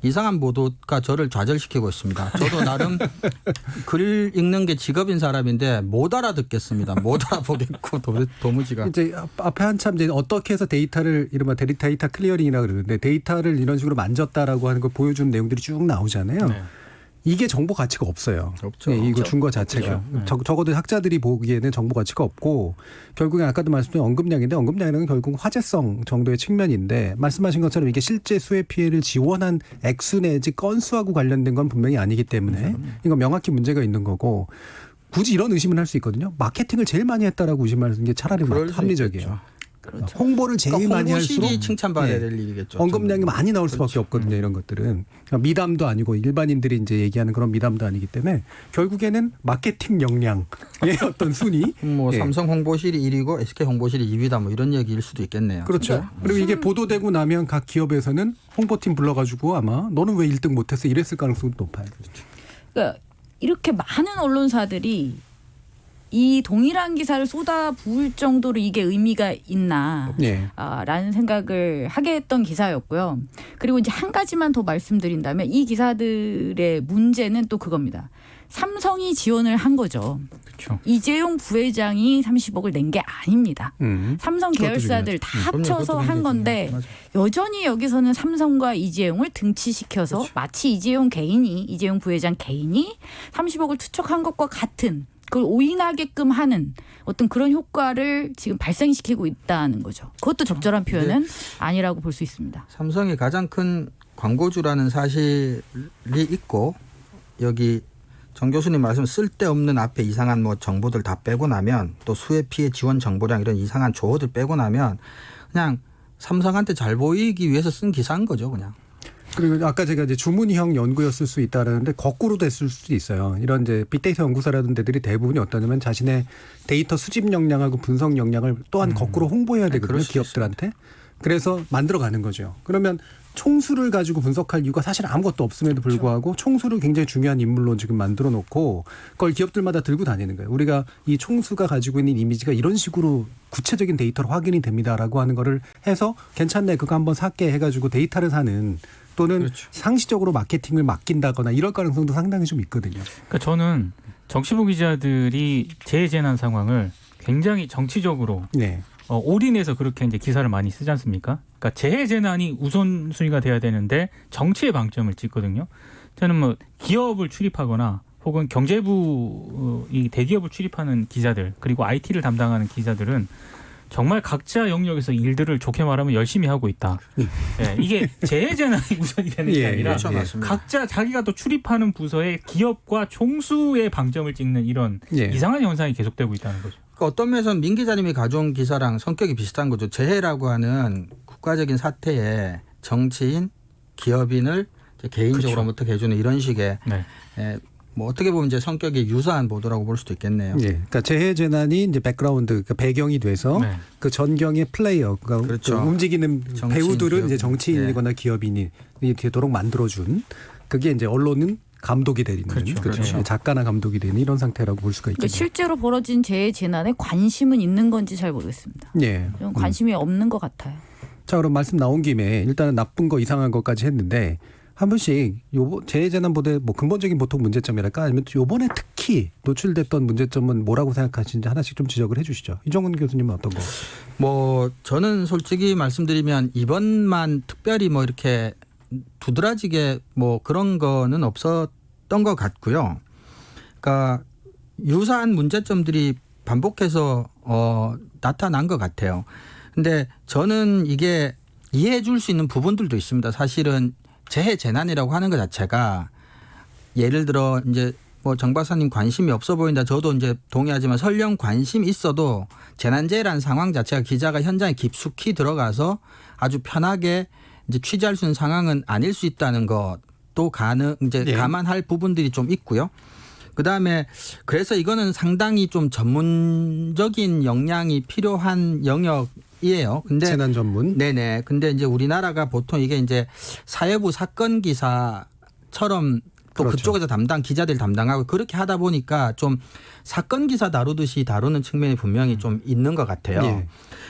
이상한 보도가 저를 좌절시키고 있습니다. 저도 나름 글 읽는 게 직업인 사람인데 못 알아듣겠습니다. 못 알아보겠고 도무지가. 이제 앞에 한참 이제 어떻게 해서 데이터를 이른바 데이터 클리어링이라고 그러는데 데이터를 이런 식으로 만졌다라고 하는 걸 보여주는 내용들이 쭉 나오잖아요. 네. 이게 정보 가치가 없어요. 없죠. 네, 이거 준 거 자체가. 적어도 학자들이 보기에는 정보 가치가 없고 결국에 아까도 말씀드린 언급량인데 언급량이라는 결국 화제성 정도의 측면인데 말씀하신 것처럼 이게 실제 수해 피해를 지원한 액수 내지 건수하고 관련된 건 분명히 아니기 때문에 이건 명확히 문제가 있는 거고 굳이 이런 의심을 할 수 있거든요. 마케팅을 제일 많이 했다라고 의심하는 게 차라리 합리적이에요. 그렇죠. 홍보를 제일 그러니까 많이 할수록 홍보실이 칭찬받아야 될 일이겠죠. 언급량이 많이 나올 수밖에 없거든요. 이런 것들은 그러니까 미담도 아니고 일반인들이 이제 얘기하는 그런 미담도 아니기 때문에 결국에는 마케팅 역량의 어떤 순위. 뭐 예. 삼성 홍보실이 1위고 SK 홍보실이 2위다 뭐 이런 얘기일 수도 있겠네요. 그렇죠. 그리고 이게 보도되고 나면 각 기업에서는 홍보팀 불러가지고 아마 너는 왜 1등 못했어 이랬을 가능성이 높아요. 그렇죠. 그러니까 이렇게 많은 언론사들이 이 동일한 기사를 쏟아 부을 정도로 이게 의미가 있나 네. 라는 생각을 하게 했던 기사였고요. 그리고 이제 한 가지만 더 말씀드린다면 이 기사들의 문제는 또 그겁니다. 삼성이 지원을 한 거죠. 그렇죠. 이재용 부회장이 30억을 낸 게 아닙니다. 삼성 계열사들 다 합쳐서 한 건데 여전히 여기서는 삼성과 이재용을 등치시켜서 그렇죠. 마치 이재용 부회장 개인이 30억을 투척한 것과 같은 그걸 오인하게끔 하는 어떤 그런 효과를 지금 발생시키고 있다는 거죠. 그것도 적절한 표현은 아니라고 볼 수 있습니다. 삼성이 가장 큰 광고주라는 사실이 있고 여기 정 교수님 말씀 쓸데없는 앞에 이상한 뭐 정보들 다 빼고 나면 또 수해 피해 지원 정보량 이런 이상한 조어들 빼고 나면 그냥 삼성한테 잘 보이기 위해서 쓴 기사인 거죠, 그냥. 그리고 아까 제가 이제 주문형 연구였을 수 있다라는데 거꾸로 됐을 수도 있어요. 이런 이제 빅데이터 연구사라는 데들이 대부분이 어떠냐면 자신의 데이터 수집 역량하고 분석 역량을 또한 거꾸로 홍보해야 되거든요. 그럴 수 기업들한테. 그래서 만들어가는 거죠. 그러면 총수를 가지고 분석할 이유가 사실 아무것도 없음에도 불구하고 총수를 굉장히 중요한 인물로 지금 만들어 놓고 그걸 기업들마다 들고 다니는 거예요. 우리가 이 총수가 가지고 있는 이미지가 이런 식으로 구체적인 데이터로 확인이 됩니다라고 하는 거를 해서 괜찮네 그거 한번 살게 해가지고 데이터를 사는 또는 그렇죠. 상시적으로 마케팅을 맡긴다거나 이럴 가능성도 상당히 좀 있거든요. 그러니까 저는 정치부 기자들이 재재난 상황을 굉장히 정치적으로 네. 올인해서 그렇게 이제 기사를 많이 쓰지 않습니까? 그러니까 재해재난이 우선순위가 돼야 되는데 정치의 방점을 찍거든요. 저는 뭐 기업을 출입하거나 혹은 경제부 이 대기업을 출입하는 기자들 그리고 IT를 담당하는 기자들은 정말 각자 영역에서 일들을 좋게 말하면 열심히 하고 있다. 네, 이게 재해재난이 우선이 되는 게 아니라 그렇죠, 맞습니다. 각자 자기가 또 출입하는 부서의 기업과 총수의 방점을 찍는 이런 이상한 현상이 계속되고 있다는 거죠. 그러니까 어떤 면에서는 민 기자님이 가져온 기사랑 성격이 비슷한 거죠. 재해라고 하는 국가적인 사태에 정치인, 기업인을 이제 개인적으로 그렇죠. 어떻게 해주는 이런 식의 네. 뭐 어떻게 보면 이제 성격이 유사한 보도라고 볼 수도 있겠네요. 예. 그러니까 재해 재난이 이제 백그라운드 그러니까 배경이 돼서 네. 그 전경의 플레이어 그러니까 그렇죠. 그 움직이는 정치인, 배우들은 이제 기업인. 정치인이거나 기업인이 되도록 만들어준 그게 이제 언론은 감독이 되는 그렇죠. 작가나 감독이 되는 이런 상태라고 볼 수가 그러니까 있겠죠. 실제로 벌어진 재난에 관심은 있는 건지 잘 모르겠습니다. 예. 좀 관심이 없는 것 같아요. 자 그럼 말씀 나온 김에 일단은 나쁜 거 이상한 것까지 했는데 한 번씩 재해재난보다 뭐 근본적인 보통 문제점이랄까 아니면 요번에 특히 노출됐던 문제점은 뭐라고 생각하시는지 하나씩 좀 지적을 해 주시죠. 이정훈 교수님은 어떤 거? 뭐 저는 솔직히 말씀드리면 이번만 특별히 뭐 이렇게 두드러지게 뭐 그런 거는 없었던 것 같고요. 그러니까 유사한 문제점들이 반복해서 나타난 것 같아요. 근데 저는 이게 이해해 줄 수 있는 부분들도 있습니다. 사실은 재해 재난이라고 하는 것 자체가 예를 들어 이제 뭐 정 박사님 관심이 없어 보인다. 저도 이제 동의하지만 설령 관심이 있어도 재난재해라는 상황 자체가 기자가 현장에 깊숙이 들어가서 아주 편하게 이제 취재할 수 있는 상황은 아닐 수 있다는 것도 감안할 부분들이 좀 있고요. 그다음에 그래서 이거는 상당히 좀 전문적인 역량이 필요한 영역이에요. 근데 재난 전문. 네네. 근데 이제 우리나라가 보통 이게 이제 사회부 사건 기사처럼 또 그렇죠. 그쪽에서 기자들 담당하고 그렇게 하다 보니까 좀 사건 기사 다루듯이 다루는 측면이 분명히 좀 있는 것 같아요. 예.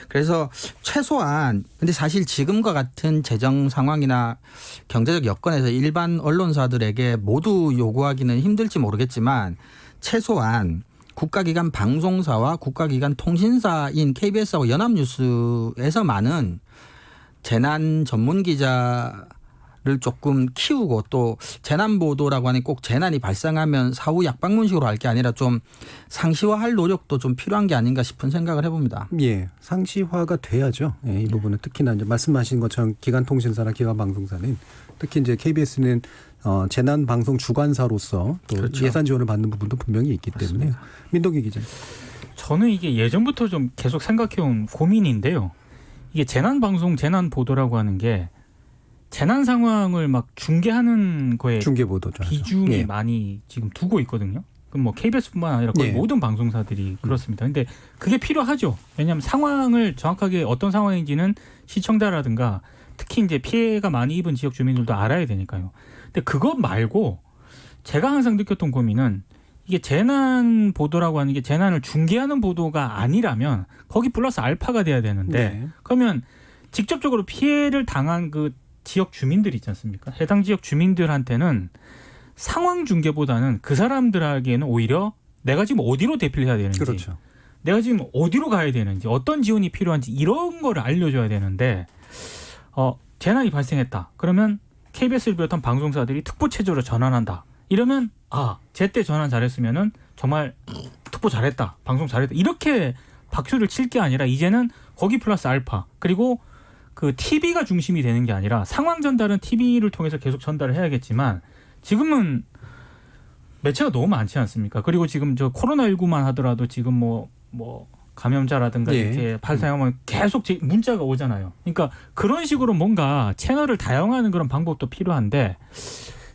그래서 최소한 근데 사실 지금과 같은 재정 상황이나 경제적 여건에서 일반 언론사들에게 모두 요구하기는 힘들지 모르겠지만 최소한 국가기관 방송사와 국가기관 통신사인 KBS하고 연합뉴스에서만은 재난 전문 기자를 조금 키우고 또 재난 보도라고 하니 꼭 재난이 발생하면 사후 약방문식으로 할 게 아니라 좀 상시화할 노력도 좀 필요한 게 아닌가 싶은 생각을 해봅니다. 예, 상시화가 돼야죠. 예, 이 부분은 특히나 이제 말씀하신 것처럼 기관통신사나 기관방송사는 특히 이제 KBS는 재난 방송 주관사로서 또 그렇죠. 예산 지원을 받는 부분도 분명히 있기 때문에 민동기 기자. 저는 이게 예전부터 좀 계속 생각해온 고민인데요. 이게 재난 방송, 재난 보도라고 하는 게 재난 상황을 막 중계하는 거에 중계 보도죠. 비중이 예. 많이 지금 두고 있거든요. 그럼 뭐 KBS뿐만 아니라 거의 예. 모든 방송사들이 그렇습니다. 근데 그게 필요하죠. 왜냐하면 상황을 정확하게 어떤 상황인지는 시청자라든가 특히 이제 피해가 많이 입은 지역 주민들도 알아야 되니까요. 근데 그것 말고 제가 항상 느꼈던 고민은 이게 재난 보도라고 하는 게 재난을 중계하는 보도가 아니라면 거기 플러스 알파가 돼야 되는데 네. 그러면 직접적으로 피해를 당한 그 지역 주민들 있지 않습니까? 해당 지역 주민들한테는 상황 중계보다는 그 사람들에게는 오히려 내가 지금 어디로 대피를 해야 되는지 그렇죠. 내가 지금 어디로 가야 되는지 어떤 지원이 필요한지 이런 거를 알려줘야 되는데 재난이 발생했다. 그러면 KBS를 비롯한 방송사들이 특보 체제로 전환한다. 이러면 제때 전환 잘했으면은 정말 특보 잘했다. 방송 잘했다. 이렇게 박수를 칠 게 아니라 이제는 거기 플러스 알파 그리고 그 TV가 중심이 되는 게 아니라 상황 전달은 TV를 통해서 계속 전달을 해야겠지만 지금은 매체가 너무 많지 않습니까? 그리고 지금 저 코로나19만 하더라도 지금 뭐 감염자라든가 예. 이렇게 발생하면 계속 문자가 오잖아요. 그러니까 그런 식으로 뭔가 채널을 다양화하는 그런 방법도 필요한데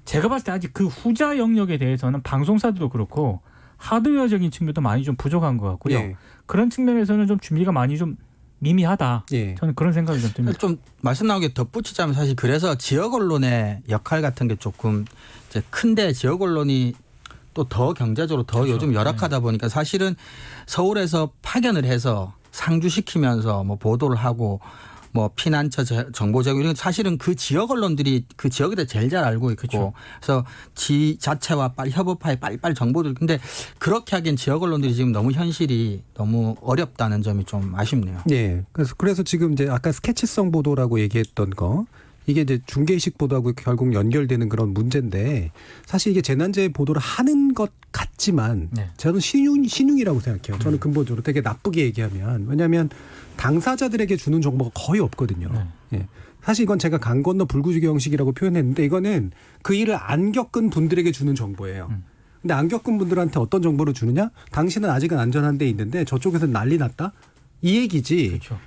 제가 봤을 때 아직 그 후자 영역에 대해서는 방송사들도 그렇고 하드웨어적인 측면도 많이 좀 부족한 것 같고요. 예. 그런 측면에서는 좀 준비가 많이 좀 미미하다. 예. 저는 그런 생각이 좀 듭니다. 좀 말씀 나온 게 덧붙이자면 사실 그래서 지역 언론의 역할 같은 게 조금 이제 큰데 지역 언론이 또 더 경제적으로 더 그렇죠. 요즘 열악하다 보니까 사실은 서울에서 파견을 해서 상주시키면서 뭐 보도를 하고 뭐 피난처 정보 제공 이런 사실은 그 지역 언론들이 그 지역에 대해 제일 잘 알고 있고 그렇죠. 그래서 자체와 빨리 협업하에 빨리빨리 정보들 근데 그렇게 하기엔 지역 언론들이 지금 너무 현실이 너무 어렵다는 점이 좀 아쉽네요. 예. 그래서 지금 이제 아까 스케치성 보도라고 얘기했던 거 이게 이제 중계식 보도하고 결국 연결되는 그런 문제인데 사실 이게 재난재해 보도를 하는 것 같지만 네. 저는 신용이라고 생각해요. 저는 근본적으로 되게 나쁘게 얘기하면 왜냐하면 당사자들에게 주는 정보가 거의 없거든요. 네. 예. 사실 이건 제가 강 건너 불구지기 형식이라고 표현했는데 이거는 그 일을 안 겪은 분들에게 주는 정보예요. 근데 안 겪은 분들한테 어떤 정보를 주느냐? 당신은 아직은 안전한 데 있는데 저쪽에서는 난리 났다? 이 얘기지. 그렇죠.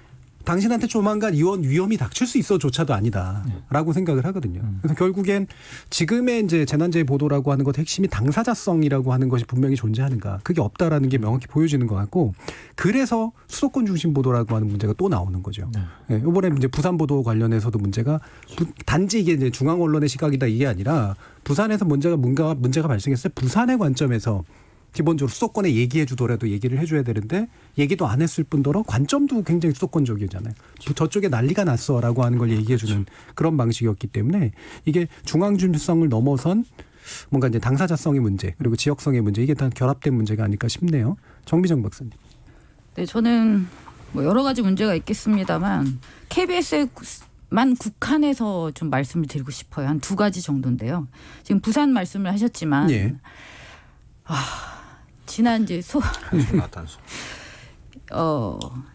당신한테 조만간 이원 위험이 닥칠 수 있어조차도 아니다라고 생각을 하거든요. 그래서 결국엔 지금의 이제 재난재해 보도라고 하는 것 핵심이 당사자성이라고 하는 것이 분명히 존재하는가 그게 없다라는 게 명확히 보여지는 것 같고 그래서 수도권 중심 보도라고 하는 문제가 또 나오는 거죠. 네. 이번에 이제 부산 보도 관련해서도 문제가 단지 이게 이제 중앙 언론의 시각이다 이게 아니라 부산에서 문제가 발생했을 때 부산의 관점에서 기본적으로 수도권에 얘기해 주더라도 얘기를 해줘야 되는데 얘기도 안 했을 뿐더러 관점도 굉장히 수도권적이잖아요. 저쪽에 난리가 났어라고 하는 걸 얘기해 주는 그런 방식이었기 때문에 이게 중앙중심성을 넘어선 뭔가 이제 당사자성의 문제 그리고 지역성의 문제 이게 다 결합된 문제가 아닐까 싶네요. 정비정 박사님. 네, 저는 뭐 여러 가지 문제가 있겠습니다만 KBS만 국한해서 좀 말씀을 드리고 싶어요. 한 두 가지 정도인데요. 지금 부산 말씀을 하셨지만 예. 지난 이제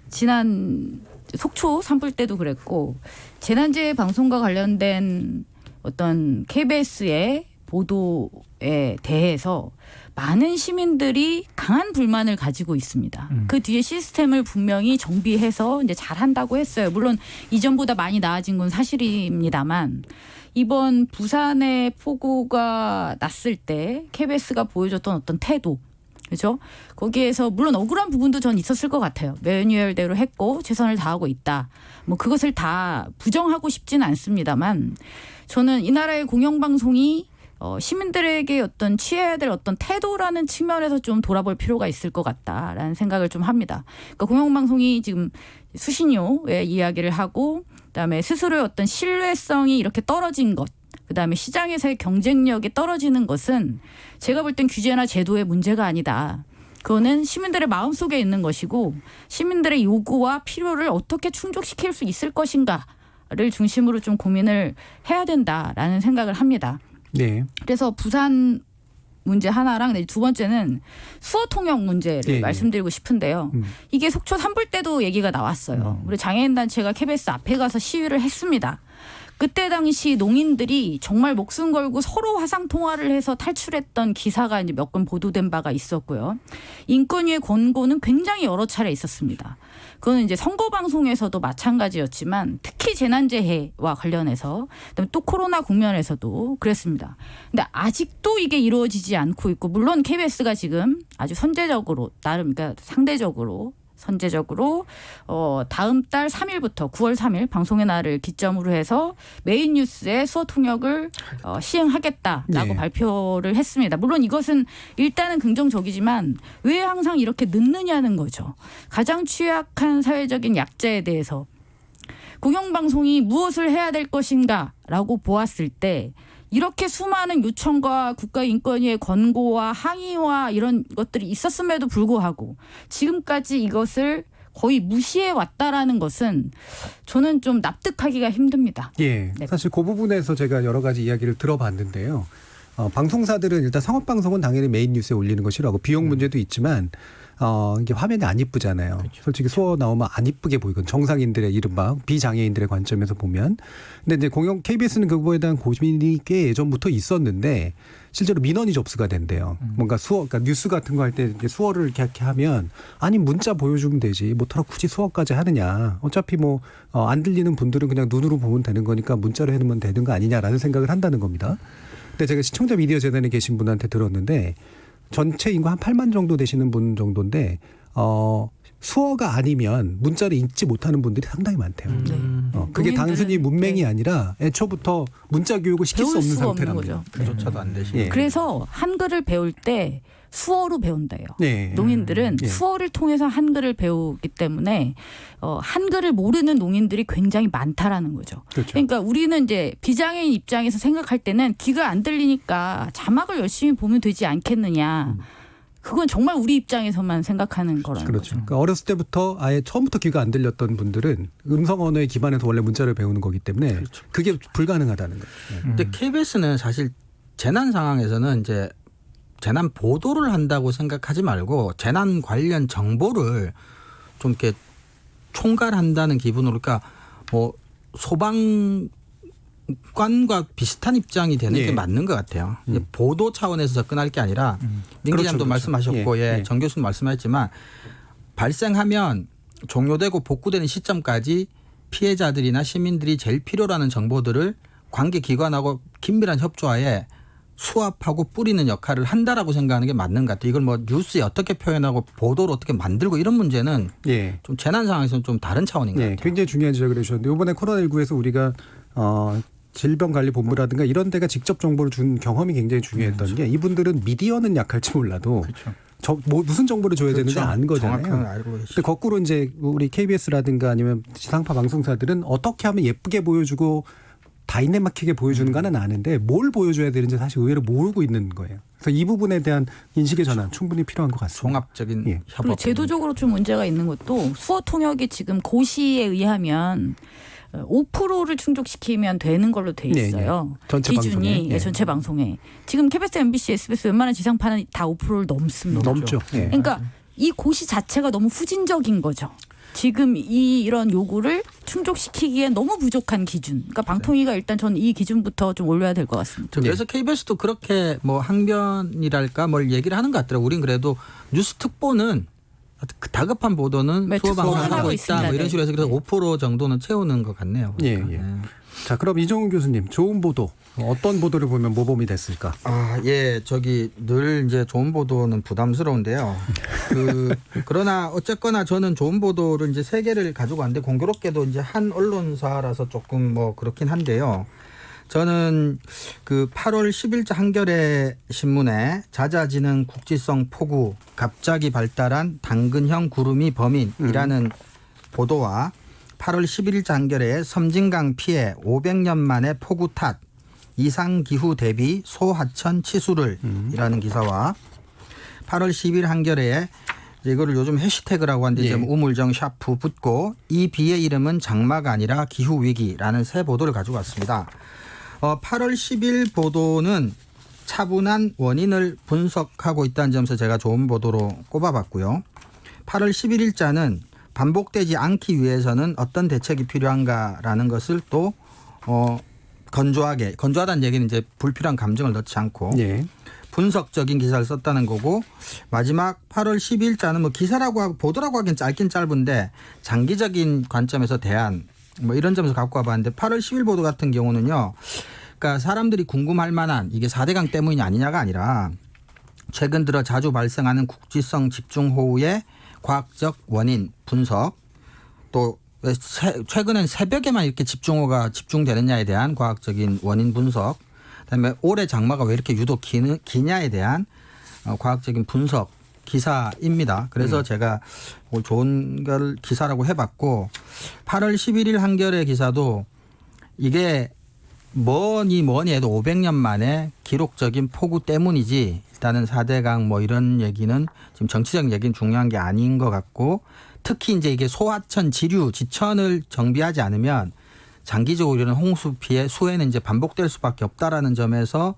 지난 속초 산불 때도 그랬고 재난재해 방송과 관련된 어떤 KBS의 보도에 대해서 많은 시민들이 강한 불만을 가지고 있습니다. 그 뒤에 시스템을 분명히 정비해서 이제 잘한다고 했어요. 물론 이전보다 많이 나아진 건 사실입니다만 이번 부산의 폭우가 났을 때 KBS가 보여줬던 어떤 태도 그렇죠? 거기에서 물론 억울한 부분도 전 있었을 것 같아요. 매뉴얼대로 했고 최선을 다하고 있다. 뭐 그것을 다 부정하고 싶지는 않습니다만 저는 이 나라의 공영방송이 시민들에게 어떤 취해야 될 어떤 태도라는 측면에서 좀 돌아볼 필요가 있을 것 같다라는 생각을 좀 합니다. 그러니까 공영방송이 지금 수신료의 이야기를 하고 그다음에 스스로의 어떤 신뢰성이 이렇게 떨어진 것, 그다음에 시장에서의 경쟁력이 떨어지는 것은 제가 볼 땐 규제나 제도의 문제가 아니다. 그거는 시민들의 마음속에 있는 것이고 시민들의 요구와 필요를 어떻게 충족시킬 수 있을 것인가를 중심으로 좀 고민을 해야 된다라는 생각을 합니다. 네. 그래서 부산 문제 하나랑 두 번째는 수어 통역 문제를 예, 예. 말씀드리고 싶은데요. 이게 속초 산불 때도 얘기가 나왔어요. 우리 장애인 단체가 KBS 앞에 가서 시위를 했습니다. 그때 당시 농인들이 정말 목숨 걸고 서로 화상 통화를 해서 탈출했던 기사가 이제 몇 건 보도된 바가 있었고요. 인권위의 권고는 굉장히 여러 차례 있었습니다. 그거는 이제 선거 방송에서도 마찬가지였지만 특히 재난재해와 관련해서 그다음에 또 코로나 국면에서도 그랬습니다. 근데 아직도 이게 이루어지지 않고 있고 물론 KBS가 지금 아주 선제적으로 나름 그러니까 상대적으로 선제적으로 다음 달 3일부터 9월 3일 방송의 날을 기점으로 해서 메인 뉴스에 수어 통역을 시행하겠다라고 네. 발표를 했습니다. 물론 이것은 일단은 긍정적이지만 왜 항상 이렇게 늦느냐는 거죠. 가장 취약한 사회적인 약자에 대해서 공영방송이 무엇을 해야 될 것인가라고 보았을 때 이렇게 수많은 요청과 국가인권위의 권고와 항의와 이런 것들이 있었음에도 불구하고 지금까지 이것을 거의 무시해 왔다라는 것은 저는 좀 납득하기가 힘듭니다. 예. 네. 사실 그 부분에서 제가 여러 가지 이야기를 들어봤는데요. 방송사들은 일단 상업방송은 당연히 메인 뉴스에 올리는 거 싫어하고 비용 문제도 있지만 이게 화면이 안 이쁘잖아요. 그렇죠. 솔직히 수어 나오면 안 이쁘게 보이건 정상인들의 이른바 비장애인들의 관점에서 보면. 근데 이제 KBS는 그거에 대한 고민이 꽤 예전부터 있었는데 실제로 민원이 접수가 된대요. 뭔가 그러니까 뉴스 같은 거 할 때 수어를 이렇게 하면 아니 문자 보여주면 되지. 뭐더러 굳이 수어까지 하느냐. 어차피 뭐 안 들리는 분들은 그냥 눈으로 보면 되는 거니까 문자로 해놓으면 되는 거 아니냐라는 생각을 한다는 겁니다. 근데 제가 시청자 미디어 재단에 계신 분한테 들었는데 전체 인구 한 8만 정도 되시는 분 정도인데 수어가 아니면 문자를 읽지 못하는 분들이 상당히 많대요. 그게 단순히 문맹이 아니라 애초부터 문자 교육을 시킬 수 배울 없는 수가 없는 상태랍니다. 거죠. 그조차도 안 되시네. 예. 그래서 한글을 배울 때 수어로 배운대요. 네. 농인들은 예. 수어를 통해서 한글을 배우기 때문에 한글을 모르는 농인들이 굉장히 많다라는 거죠. 그렇죠. 그러니까 우리는 이제 비장애인 입장에서 생각할 때는 귀가 안 들리니까 자막을 열심히 보면 되지 않겠느냐. 그건 정말 우리 입장에서만 생각하는 거라는 그렇죠. 거죠. 그러니까 어렸을 때부터 아예 처음부터 귀가 안 들렸던 분들은 음성 언어에 기반해서 원래 문자를 배우는 거기 때문에 그렇죠. 그게 불가능하다는 거예요. 근데 KBS는 사실 재난 상황에서는 이제 재난 보도를 한다고 생각하지 말고 재난 관련 정보를 좀 이렇게 총괄한다는 기분으로 그러니까 뭐 소방관과 비슷한 입장이 되는 예. 게 맞는 것 같아요. 이제 보도 차원에서 접근할 게 아니라 민 그렇죠, 기자님도 그렇죠. 말씀하셨고 예, 예. 정 교수님 말씀하셨지만 발생하면 종료되고 복구되는 시점까지 피해자들이나 시민들이 제일 필요로 하는 정보들을 관계기관하고 긴밀한 협조하에 수합하고 뿌리는 역할을 한다라고 생각하는 게 맞는 것 같아요. 이걸 뭐 뉴스에 어떻게 표현하고 보도를 어떻게 만들고 이런 문제는 예. 좀 재난 상황에서는 좀 다른 차원인 것 네, 같아요. 굉장히 중요한 지적을 해주셨는데 이번에 코로나19에서 우리가 질병관리본부라든가 이런 데가 직접 정보를 준 경험이 굉장히 중요했던 게 이분들은 미디어는 약할지 몰라도 그렇죠. 무슨 정보를 줘야 되는지 아는 거잖아요. 정확하게 알고 근데 계시죠. 거꾸로 이제 우리 KBS라든가 아니면 지상파 방송사들은 어떻게 하면 예쁘게 보여주고 다이내믹하게 보여주는가는 아는데 뭘 보여줘야 되는지 사실 의외로 모르고 있는 거예요. 그래서 이 부분에 대한 인식의 전환 충분히 필요한 것 같습니다. 종합적인 예. 협업. 그리고 제도적으로 좀 문제가 있는 것도 수어 통역이 지금 고시에 의하면 5%를 충족시키면 되는 걸로 돼 있어요. 네, 네. 전체 기준이 방송에. 예. 전체 방송에. 지금 KBS, MBC, SBS 웬만한 지상파는 다 5%를 넘습니다. 넘죠. 예. 그러니까 이 고시 자체가 너무 후진적인 거죠. 지금 이런 요구를 충족시키기에 너무 부족한 기준. 그러니까 방통위가 일단 저는 이 기준부터 좀 올려야 될 것 같습니다. 그래서 KBS도 그렇게 뭐 항변이랄까 뭘 얘기를 하는 것 같더라고요. 우린 그래도 뉴스 특보는 다급한 보도는 네, 수어 특보는 방송하고 하고 있다. 있습니다. 뭐 이런 네. 식으로 해서 그래서 5% 정도는 채우는 것 같네요. 예, 보니까. 예. 자, 그럼 이종훈 교수님 좋은 보도 어떤 보도를 보면 모범이 됐을까? 예, 늘 이제 좋은 보도는 부담스러운데요. 그러나 어쨌거나 저는 좋은 보도를 이제 3개를 가지고 왔는데 공교롭게도 이제 한 언론사라서 조금 뭐 그렇긴 한데요. 저는 그 8월 10일자 한겨레 신문에 잦아지는 국지성 폭우, 갑자기 발달한 당근형 구름이 범인이라는 보도와 8월 11일자 한겨레의 섬진강 피해 500년 만에 폭우 탓, 이상기후 대비 소하천 치수를 이라는 기사와 8월 10일 한겨레에 이거를 요즘 해시태그라고 하는데 이제 우물정 샤프 붙고 이 비의 이름은 장마가 아니라 기후위기라는 새 보도를 가지고 왔습니다. 8월 10일 보도는 차분한 원인을 분석하고 있다는 점에서 제가 좋은 보도로 꼽아봤고요. 8월 11일자는 반복되지 않기 위해서는 어떤 대책이 필요한가라는 것을 또 건조하다는 얘기는 이제 불필요한 감정을 넣지 않고 분석적인 기사를 썼다는 거고, 마지막 8월 12일자는 뭐 기사라고 하고 보도라고 하기엔 짧긴 짧은데 장기적인 관점에서 대안 뭐 이런 점에서 갖고 와봤는데 8월 10일 보도 같은 경우는요. 그러니까 사람들이 궁금할 만한 이게 4대강 때문이 아니냐가 아니라 최근 들어 자주 발생하는 국지성 집중호우의 과학적 원인 분석, 또 최근엔 새벽에만 이렇게 집중호우가 집중되느냐에 대한 과학적인 원인 분석, 그다음에 올해 장마가 왜 이렇게 유독 기냐에 대한 과학적인 분석 기사입니다. 그래서 제가 좋은 걸 기사라고 해봤고, 8월 11일 한겨레 기사도 이게 뭐니 해도 500년 만에 기록적인 폭우 때문이지 일단은 4대강 뭐 이런 얘기는 지금 정치적인 얘기는 중요한 게 아닌 것 같고, 특히 이제 이게 소하천 지류 지천을 정비하지 않으면 장기적으로 이런 홍수 피해 수해는 이제 반복될 수밖에 없다라는 점에서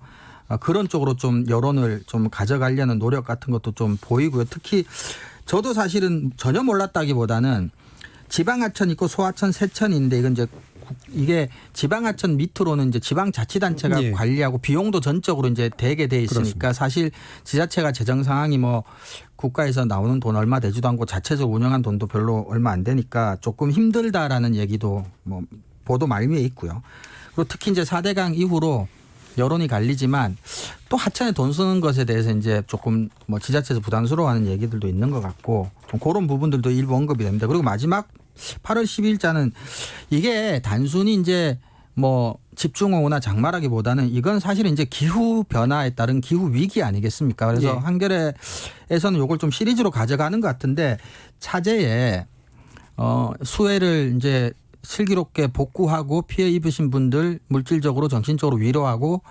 그런 쪽으로 좀 여론을 좀 가져가려는 노력 같은 것도 좀 보이고요. 특히 저도 사실은 전혀 몰랐다기보다는 지방하천 있고 소하천, 세천인데 이게 지방하천 밑으로는 이제 지방자치단체가 관리하고 비용도 전적으로 이제 대게 돼 있으니까 그렇습니다. 사실 지자체가 재정 상황이 뭐 국가에서 나오는 돈 얼마 되지도 않고 자체적으로 운영한 돈도 별로 얼마 안 되니까 조금 힘들다라는 얘기도 뭐 보도 말미에 있고요. 그리고 특히 이제 4대강 이후로 여론이 갈리지만 또 하천에 돈 쓰는 것에 대해서 이제 조금 뭐 지자체에서 부담스러워하는 얘기들도 있는 것 같고 좀 그런 부분들도 일부 언급이 됩니다. 그리고 마지막 8월 12일자는 이게 단순히 이제 뭐 집중호우나 장마라기보다는 이건 사실은 이제 기후 변화에 따른 기후 위기 아니겠습니까? 그래서 한겨레에서는 이걸 좀 시리즈로 가져가는 것 같은데 차제에 수해를 이제 슬기롭게 복구하고 피해 입으신 분들 물질적으로 정신적으로 위로하고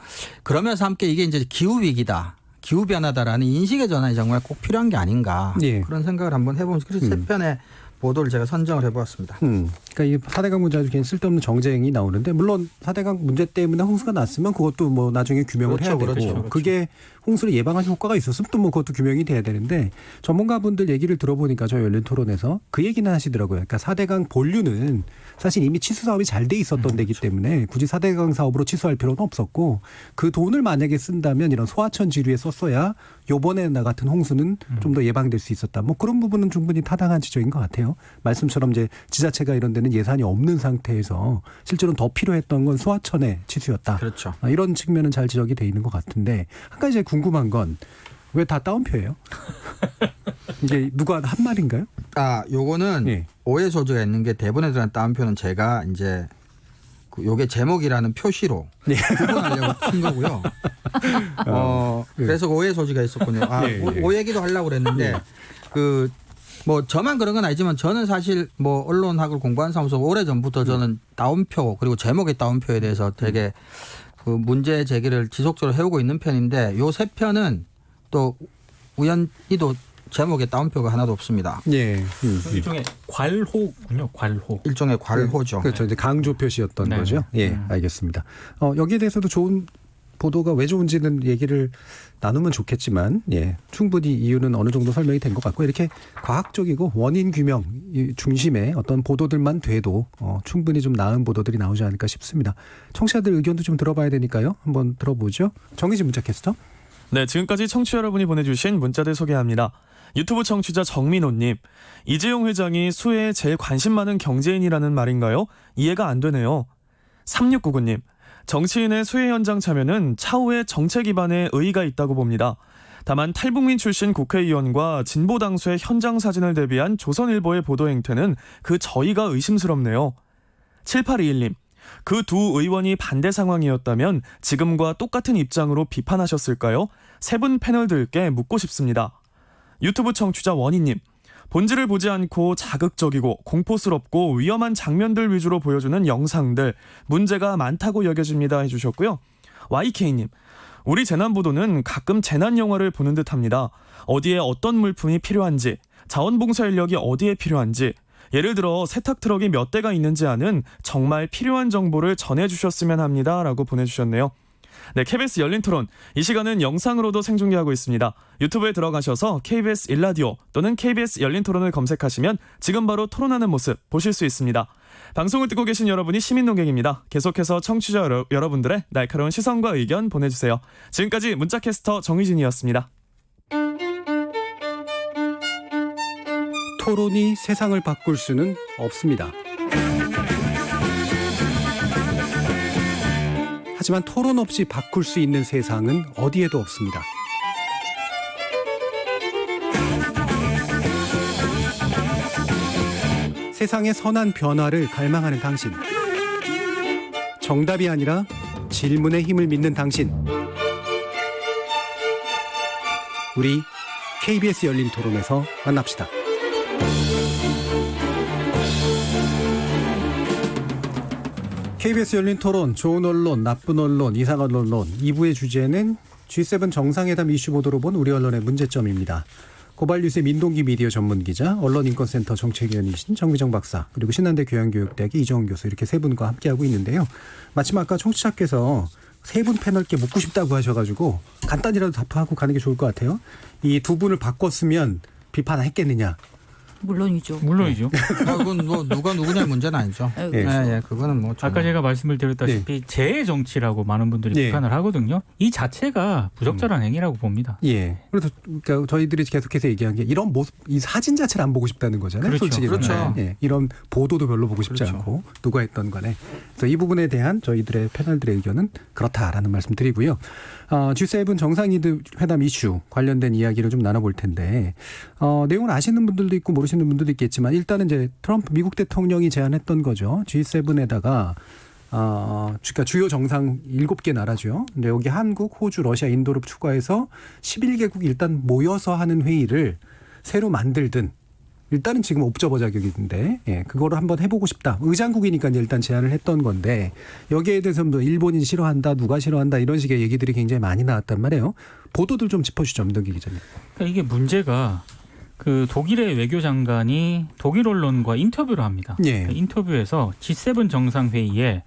그러면서 함께 이게 이제 기후 위기다, 기후 변화다라는 인식의 전환이 정말 꼭 필요한 게 아닌가 그런 생각을 한번 해보면서 그래서 세 편의 보도를 제가 선정을 해보았습니다. 그러니까 이 4대강 문제 아주 괜히 쓸데없는 정쟁이 나오는데 물론 4대강 문제 때문에 홍수가 났으면 그것도 뭐 나중에 규명을 해야 되고 그게 홍수를 예방하는 효과가 있었으면 또 뭐 그것도 규명이 돼야 되는데 전문가분들 얘기를 들어보니까 저 열린 토론에서 그 얘기는 하시더라고요. 그러니까 4대강 본류는 사실 이미 치수 사업이 잘 돼 있었던 데기 때문에 굳이 4대강 사업으로 치수할 필요는 없었고 그 돈을 만약에 쓴다면 이런 소하천 지류에 썼어야 요번에 나 같은 홍수는 좀 더 예방될 수 있었다. 뭐 그런 부분은 충분히 타당한 지적인 것 같아요. 말씀처럼 이제 지자체가 이런 데는 예산이 없는 상태에서 실제로는 더 필요했던 건 소하천의 치수였다. 그렇죠. 이런 측면은 잘 지적이 돼 있는 것 같은데 한 가지 이제 궁금한 건 왜 다 따옴표예요? 이게 누가 한 말인가요? 요거는 오해 소지가 있는 게 대본에 들어간 따옴표는 제가 이제 요게 제목이라는 표시로 구분하려고 쓴 거고요. 그래서 오해 소지가 있었군요. 오해 얘기도 하려고 그랬는데 뭐 저만 그런 건 아니지만 저는 사실 뭐 언론학을 공부한 사람으로서 오래전부터 저는 따옴표 그리고 제목의 따옴표에 대해서 되게 그 문제 제기를 지속적으로 해오고 있는 편인데 요 세 편은 또 우연히도 제목에 따옴표가 하나도 없습니다. 일종의 괄호군요. 괄호. 일종의 괄호죠. 그렇죠. 이제 강조 표시였던 거죠. 알겠습니다. 여기에 대해서도 좋은 보도가 왜 좋은지는 얘기를 나누면 좋겠지만 충분히 이유는 어느 정도 설명이 된 것 같고 이렇게 과학적이고 원인 규명 중심의 어떤 보도들만 돼도 충분히 좀 나은 보도들이 나오지 않을까 싶습니다. 청취자들 의견도 좀 들어봐야 되니까요. 한번 들어보죠. 정의진 문자 캐스터. 네, 지금까지 청취자 여러분이 보내주신 문자들 소개합니다. 유튜브 청취자 정민호님, 이재용 회장이 수해에 제일 관심 많은 경제인이라는 말인가요? 이해가 안 되네요. 3699님, 정치인의 수해 현장 참여는 차후의 정책 기반에 의의가 있다고 봅니다. 다만 탈북민 출신 국회의원과 진보 당수의 현장 사진을 대비한 조선일보의 보도 행태는 그 저희가 의심스럽네요. 7821님, 그 두 의원이 반대 상황이었다면 지금과 똑같은 입장으로 비판하셨을까요? 세 분 패널들께 묻고 싶습니다. 유튜브 청취자 원희님, 본질을 보지 않고 자극적이고 공포스럽고 위험한 장면들 위주로 보여주는 영상들 문제가 많다고 여겨집니다 해주셨고요. YK님, 우리 재난보도는 가끔 재난 영화를 보는 듯합니다. 어디에 어떤 물품이 필요한지, 자원봉사 인력이 어디에 필요한지, 예를 들어 세탁 트럭이 몇 대가 있는지 아는 정말 필요한 정보를 전해주셨으면 합니다 라고 보내주셨네요. 네, KBS 열린 토론. 이 시간은 영상으로도 생중계하고 있습니다. 유튜브에 들어가셔서 KBS 일라디오 또는 KBS 열린 토론을 검색하시면 지금 바로 토론하는 모습 보실 수 있습니다. 방송을 듣고 계신 여러분이 시민 농객입니다. 계속해서 청취자 여러분들의 날카로운 시선과 의견 보내주세요. 지금까지 문자캐스터 정희진이었습니다. 토론이 세상을 바꿀 수는 없습니다. 하지만 토론 없이 바꿀 수 있는 세상은 어디에도 없습니다. 세상의 선한 변화를 갈망하는 당신. 정답이 아니라 질문의 힘을 믿는 당신. 우리 KBS 열린 토론에서 만납시다. KBS 열린 토론, 좋은 언론, 나쁜 언론, 이상한 언론. 2부의 주제는 G7 정상회담 이슈 보도로 본 우리 언론의 문제점입니다. 고발뉴스의 민동기 미디어 전문기자, 언론인권센터 정책위원이신 정미정 박사, 그리고 신한대 교양교육대학의 이정훈 교수, 이렇게 세 분과 함께하고 있는데요. 마침 아까 청취자께서 세 분 패널께 묻고 싶다고 하셔가지고 간단히라도 답하고 가는 게 좋을 것 같아요. 이 두 분을 바꿨으면 비판했겠느냐. 물론이죠. 물론이죠. 그건 뭐 누가 누구냐의 문제는 아니죠. 예, 예, 그거는 뭐 아까 제가 말씀을 드렸다시피 재해 정치라고 많은 분들이 비판을 하거든요. 이 자체가 부적절한 행위라고 봅니다. 예. 그래서 그러니까 저희들이 계속해서 얘기한 게 이런 모습, 이 사진 자체를 안 보고 싶다는 거잖아요. 그렇죠. 솔직히. 그렇죠. 예. 이런 보도도 별로 보고 싶지 그렇죠. 않고 누가 했던 간에. 그래서 이 부분에 대한 저희들의 패널들의 의견은 그렇다라는 말씀 드리고요. G7 정상회담 이슈 관련된 이야기를 좀 나눠볼 텐데 내용을 아시는 분들도 있고 모르시는 분들도 있겠지만 일단은 이제 트럼프 미국 대통령이 제안했던 거죠. G7에다가 그러니까 주요 정상 7개 나라죠. 근데 여기 한국, 호주, 러시아, 인도를 추가해서 11개국이 일단 모여서 하는 회의를 새로 만들든 일단은 지금 옵저버 자격인데 그거를 한번 해보고 싶다. 의장국이니까 이제 일단 제안을 했던 건데 여기에 대해서 뭐 일본이 싫어한다, 누가 싫어한다 이런 식의 얘기들이 굉장히 많이 나왔단 말이에요. 보도들 좀 짚어주죠, 민동기 기자님. 그러니까 이게 문제가 그 독일의 외교장관이 독일 언론과 인터뷰를 합니다. 예. 그 인터뷰에서 G7 정상회의에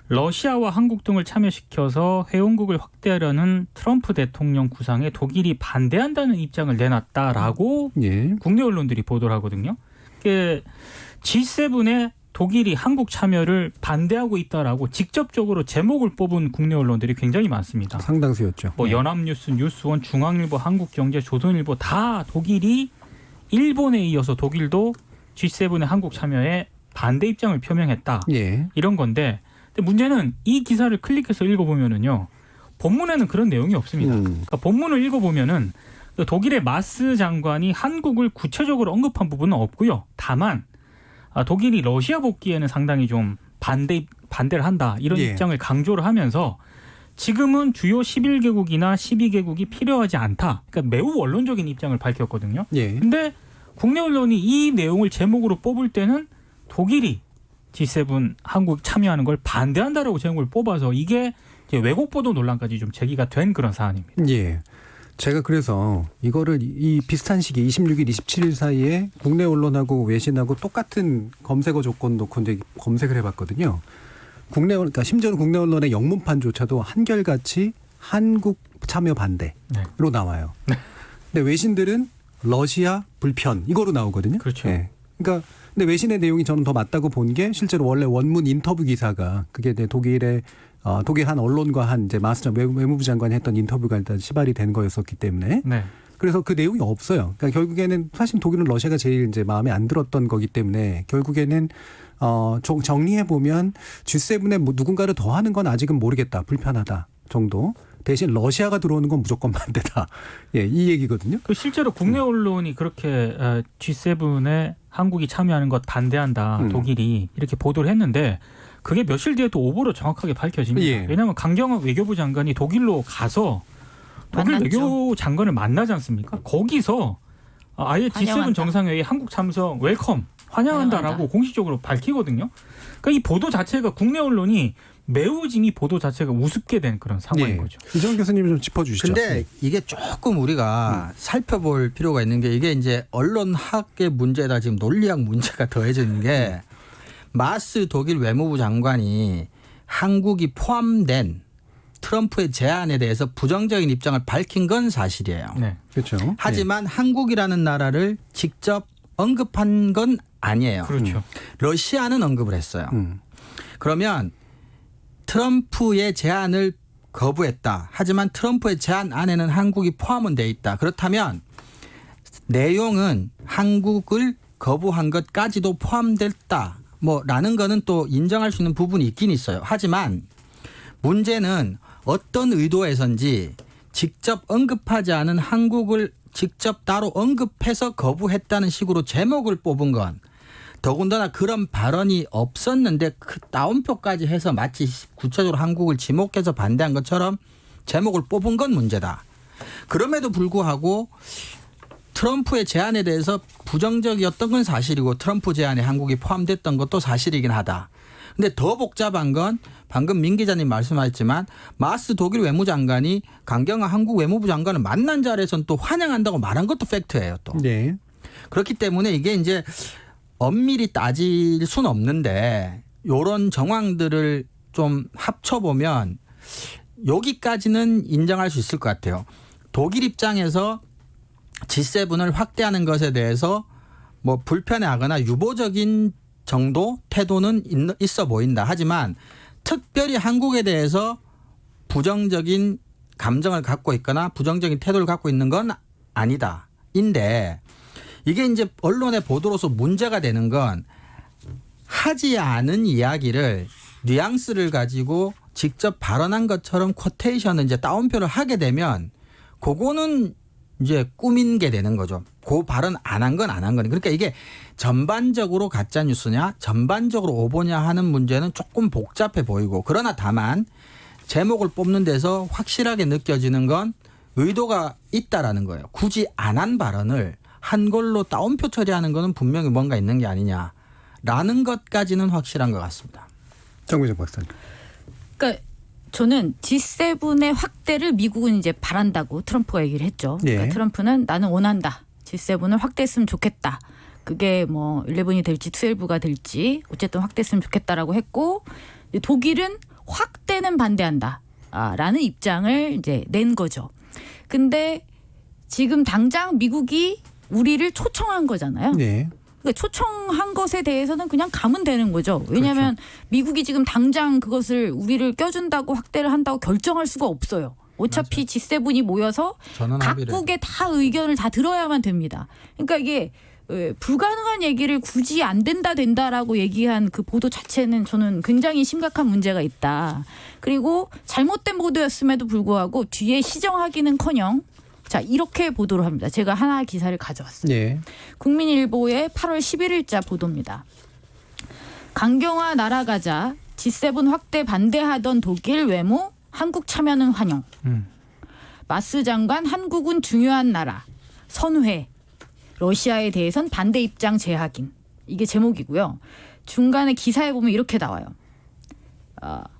러시아와 한국 등을 참여시켜서 회원국을 확대하려는 트럼프 대통령 구상에 독일이 반대한다는 입장을 내놨다라고 국내 언론들이 보도를 하거든요. G7에 독일이 한국 참여를 반대하고 있다라고 직접적으로 제목을 뽑은 국내 언론들이 굉장히 많습니다. 상당수였죠. 뭐 연합뉴스, 뉴스원, 중앙일보, 한국경제, 조선일보 다 독일이 일본에 이어서 독일도 G7의 한국 참여에 반대 입장을 표명했다. 이런 건데 근데 문제는 이 기사를 클릭해서 읽어보면은요. 본문에는 그런 내용이 없습니다. 그러니까 본문을 읽어보면은 독일의 마스 장관이 한국을 구체적으로 언급한 부분은 없고요. 다만 독일이 러시아 복귀에는 상당히 좀 반대를 한다. 이런 입장을 강조를 하면서 지금은 주요 11개국이나 12개국이 필요하지 않다. 그러니까 매우 원론적인 입장을 밝혔거든요. 근데 국내 언론이 이 내용을 제목으로 뽑을 때는 독일이 G7 한국 참여하는 걸 반대한다라고 제목을 뽑아서 이게 이제 왜곡 보도 논란까지 좀 제기가 된 그런 사안입니다. 제가 그래서 이거를 이 비슷한 시기 26일, 27일 사이에 국내 언론하고 외신하고 똑같은 검색어 조건 놓고 이제 검색을 해봤거든요. 그러니까 심지어는 국내 언론의 영문판조차도 한결같이 한국 참여 반대로 나와요. 근데 외신들은 러시아 불편 이거로 나오거든요. 그렇죠. 그러니까 근데 외신의 내용이 저는 더 맞다고 본 게 실제로 원래 원문 인터뷰 기사가 그게 독일 한 언론과 한 이제 마스 외무부 장관이 했던 인터뷰가 일단 시발이 된 거였었기 때문에 그래서 그 내용이 없어요. 그러니까 결국에는 사실 독일은 러시아가 제일 이제 마음에 안 들었던 거기 때문에 결국에는 정리해 보면 G7에 뭐 누군가를 더 하는 건 아직은 모르겠다, 불편하다 정도. 대신 러시아가 들어오는 건 무조건 반대다. 이 얘기거든요. 실제로 국내 언론이 그렇게 G7에 한국이 참여하는 것 반대한다. 독일이 이렇게 보도를 했는데 그게 며칠 뒤에 또 오보로 정확하게 밝혀집니다. 예. 왜냐하면 강경화 외교부 장관이 독일로 가서 독일 만났죠. 외교 장관을 만나지 않습니까? 거기서 아예 G7 환영한다. 정상회의 한국 참석 웰컴 환영한다라고 환영한다. 공식적으로 밝히거든요. 그러니까 이 보도 자체가 국내 언론이 매우 지금 이 보도 자체가 우습게 된 그런 상황인 거죠. 이정 교수님 좀 짚어주시죠. 근데 이게 조금 우리가 살펴볼 필요가 있는 게 이게 이제 언론학의 문제다 지금 논리학 문제가 더해지는 게 마스 독일 외무부 장관이 한국이 포함된 트럼프의 제안에 대해서 부정적인 입장을 밝힌 건 사실이에요. 네. 그렇죠. 하지만 한국이라는 나라를 직접 언급한 건 아니에요. 그렇죠. 러시아는 언급을 했어요. 음. 그러면 트럼프의 제안을 거부했다. 하지만 트럼프의 제안 안에는 한국이 포함은 돼 있다. 그렇다면 내용은 한국을 거부한 것까지도 포함됐다. 라는 거는 또 인정할 수 있는 부분이 있긴 있어요. 하지만 문제는 어떤 의도에선지 직접 언급하지 않은 한국을 직접 따로 언급해서 거부했다는 식으로 제목을 뽑은 건 더군다나 그런 발언이 없었는데 그 따옴표까지 해서 마치 구체적으로 한국을 지목해서 반대한 것처럼 제목을 뽑은 건 문제다. 그럼에도 불구하고 트럼프의 제안에 대해서 부정적이었던 건 사실이고 트럼프 제안에 한국이 포함됐던 것도 사실이긴 하다. 근데 더 복잡한 건 방금 민 기자님 말씀하셨지만 마스 독일 외무장관이 강경화 한국 외무부 장관을 만난 자리에서는 또 환영한다고 말한 것도 팩트예요. 또. 네. 그렇기 때문에 이게 이제 엄밀히 따질 수는 없는데 이런 정황들을 좀 합쳐보면 여기까지는 인정할 수 있을 것 같아요. 독일 입장에서 G7을 확대하는 것에 대해서 불편해하거나 유보적인 정도 태도는 있어 보인다. 하지만 특별히 한국에 대해서 부정적인 감정을 갖고 있거나 부정적인 태도를 갖고 있는 건 아니다. 인데 이게 이제 언론의 보도로서 문제가 되는 건 하지 않은 이야기를 뉘앙스를 가지고 직접 발언한 것처럼 쿼테이션을 이제 따옴표를 하게 되면 그거는 이제 꾸민 게 되는 거죠. 그 발언 안 한 건 안 한 거니. 그러니까 이게 전반적으로 가짜 뉴스냐 전반적으로 오보냐 하는 문제는 조금 복잡해 보이고 그러나 다만 제목을 뽑는 데서 확실하게 느껴지는 건 의도가 있다라는 거예요. 굳이 안 한 발언을 한 걸로 따옴표 처리하는 거는 분명히 뭔가 있는 게 아니냐라는 것까지는 확실한 것 같습니다. 정미정 박사님. 그러니까 저는 G7의 확대를 미국은 이제 바란다고 트럼프가 얘기를 했죠. 그러니까 예. 트럼프는 나는 원한다. G7을 확대했으면 좋겠다. 그게 11이 될지 12가 될지 어쨌든 확대했으면 좋겠다라고 했고 독일은 확대는 반대한다. 라는 입장을 이제 낸 거죠. 근데 지금 당장 미국이 우리를 초청한 거잖아요. 네. 그러니까 초청한 것에 대해서는 그냥 가면 되는 거죠. 왜냐하면 미국이 지금 당장 그것을 우리를 껴준다고 확대를 한다고 결정할 수가 없어요. 어차피 G7이 모여서 각국의 다 의견을 다 들어야만 됩니다. 그러니까 이게 불가능한 얘기를 굳이 안 된다라고 얘기한 그 보도 자체는 저는 굉장히 심각한 문제가 있다. 그리고 잘못된 보도였음에도 불구하고 뒤에 시정하기는커녕 자 이렇게 보도를 합니다. 제가 하나 기사를 가져왔어요. 네. 국민일보의 8월 11일자 보도입니다. 강경화 날아가자 G7 확대 반대하던 독일 외무 한국 참여는 환영. 마스 장관 한국은 중요한 나라. 선회. 러시아에 대해선 반대 입장 재확인. 이게 제목이고요. 중간에 기사에 보면 이렇게 나와요.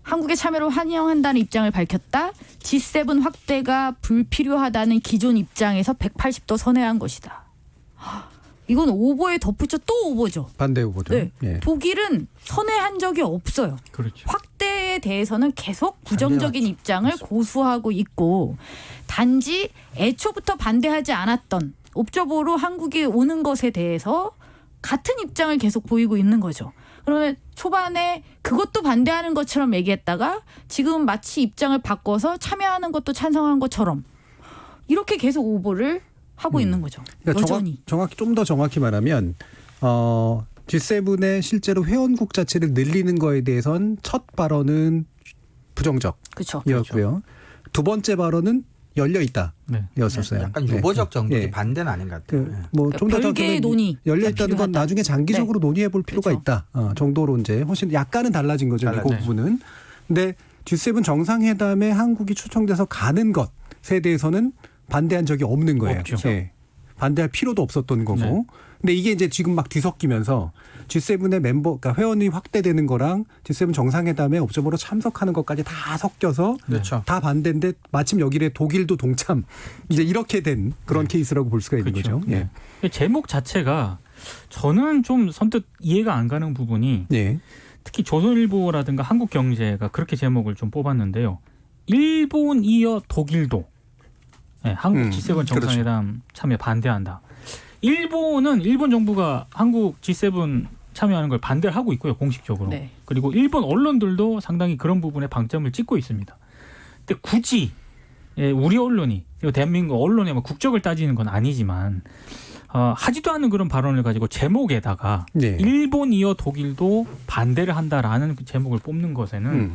한국의 참여를 환영한다는 입장을 밝혔다. G7 확대가 불필요하다는 기존 입장에서 180도 선회한 것이다. 이건 오보에 덧붙여 또 오보죠. 반대 오보죠. 네. 예. 독일은 선회한 적이 없어요. 그렇죠. 확대에 대해서는 계속 부정적인 입장을 고수하고 있고 단지 애초부터 반대하지 않았던 옵저버로 한국이 오는 것에 대해서 같은 입장을 계속 보이고 있는 거죠. 그러면 초반에 그것도 반대하는 것처럼 얘기했다가 지금 마치 입장을 바꿔서 참여하는 것도 찬성한 것처럼 이렇게 계속 오보를 하고 있는 거죠. 그러니까 여전히. 정확히 좀 더 정확히 말하면 G7의 실제로 회원국 자체를 늘리는 거에 대해선 첫 발언은 부정적이었고요. 그렇죠. 두 번째 발언은 열려 있다. 네. 였었어요. 약간 유보적 정도의 예. 반대는 아닌 것 같아요. 뭐좀 더 별개의 논의 열려 있다는 건 필요하다. 나중에 장기적으로 논의해 볼 필요가 그렇죠. 있다. 정도로 이제 훨씬 약간은 달라진 거죠. 그 달라졌죠. 부분은. 근데 G7 정상회담에 한국이 초청돼서 가는 것에 대해서는 반대한 적이 없는 거예요. 없죠. 예. 반대할 필요도 없었던 거고. 네. 근데 이게 이제 지금 막 뒤섞이면서 G7의 멤버, 그러니까 회원이 확대되는 거랑 G7 정상회담에 옵저버로 참석하는 것까지 다 섞여서 그렇죠. 다 반대인데 마침 여기에 독일도 동참 이제 이렇게 된 그런 케이스라고 볼 수가 있는 그렇죠. 거죠. 예. 제목 자체가 저는 좀 선뜻 이해가 안 가는 부분이 예. 특히 조선일보라든가 한국경제가 그렇게 제목을 좀 뽑았는데요. 일본 이어 독일도 한국 G7 정상회담 참여 반대한다. 일본은 일본 정부가 한국 G7 참여하는 걸 반대를 하고 있고요. 공식적으로. 네. 그리고 일본 언론들도 상당히 그런 부분에 방점을 찍고 있습니다. 근데 굳이 우리 언론이 그리고 대한민국 언론의 뭐 국적을 따지는 건 아니지만 하지도 않은 그런 발언을 가지고 제목에다가 네. 일본 이어 독일도 반대를 한다라는 그 제목을 뽑는 것에는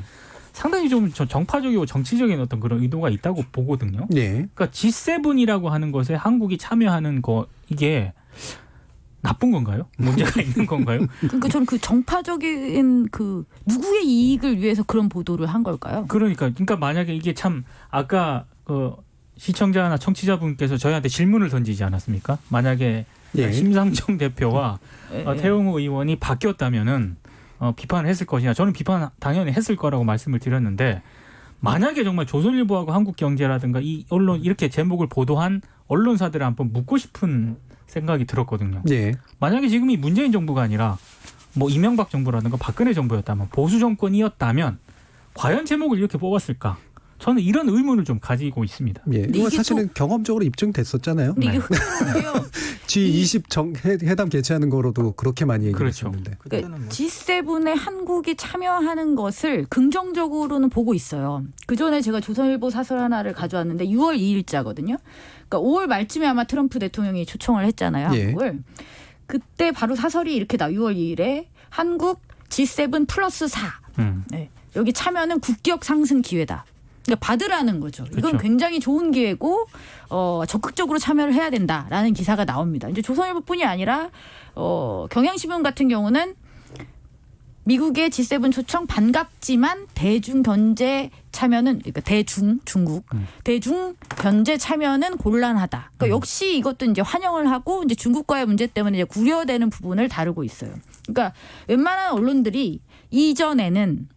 상당히 좀 정파적이고 정치적인 어떤 그런 의도가 있다고 보거든요. 예. 그러니까 G7이라고 하는 것에 한국이 참여하는 거 이게 나쁜 건가요? 문제가 있는 건가요? 그러니까 저는 그 정파적인 그 누구의 이익을 위해서 그런 보도를 한 걸까요? 그러니까 만약에 이게 참 아까 그 시청자나 청취자분께서 저희한테 질문을 던지지 않았습니까? 만약에 예. 심상정 대표와 예, 태영호 의원이 바뀌었다면은 비판을 했을 것이냐? 저는 비판 당연히 했을 거라고 말씀을 드렸는데 만약에 정말 조선일보하고 한국경제라든가 이 언론 이렇게 제목을 보도한 언론사들을 한번 묻고 싶은 생각이 들었거든요. 예. 만약에 지금이 문재인 정부가 아니라 뭐 이명박 정부라든가 박근혜 정부였다면 보수 정권이었다면 과연 제목을 이렇게 뽑았을까? 저는 이런 의문을 좀 가지고 있습니다. 예. 근데 이거 이게 사실은 경험적으로 입증됐었잖아요. 근데 이게 흑역사예요. G20 회담 개최하는 거로도 그렇게 많이 그렇죠. 얘기했었는데. 그러니까 그때는 뭐 G7에 한국이 참여하는 것을 긍정적으로는 보고 있어요. 그 전에 제가 조선일보 사설 하나를 가져왔는데 6월 2일자거든요. 그러니까 5월 말쯤에 아마 트럼프 대통령이 초청을 했잖아요. 예. 한국을. 그때 바로 사설이 이렇게 6월 2일에 한국 G7 플러스 4. 네. 여기 참여는 국격 상승 기회다. 그러니까 받으라는 거죠. 이건 그렇죠. 굉장히 좋은 기회고 적극적으로 참여를 해야 된다라는 기사가 나옵니다. 이제 조선일보뿐이 아니라 경향신문 같은 경우는 미국의 G7 초청 반갑지만 대중 견제 참여는 그러니까 중국 대중 견제 참여는 곤란하다. 그러니까 역시 이것도 이제 환영을 하고 이제 중국과의 문제 때문에 이제 우려되는 부분을 다루고 있어요. 그러니까 웬만한 언론들이 이전에는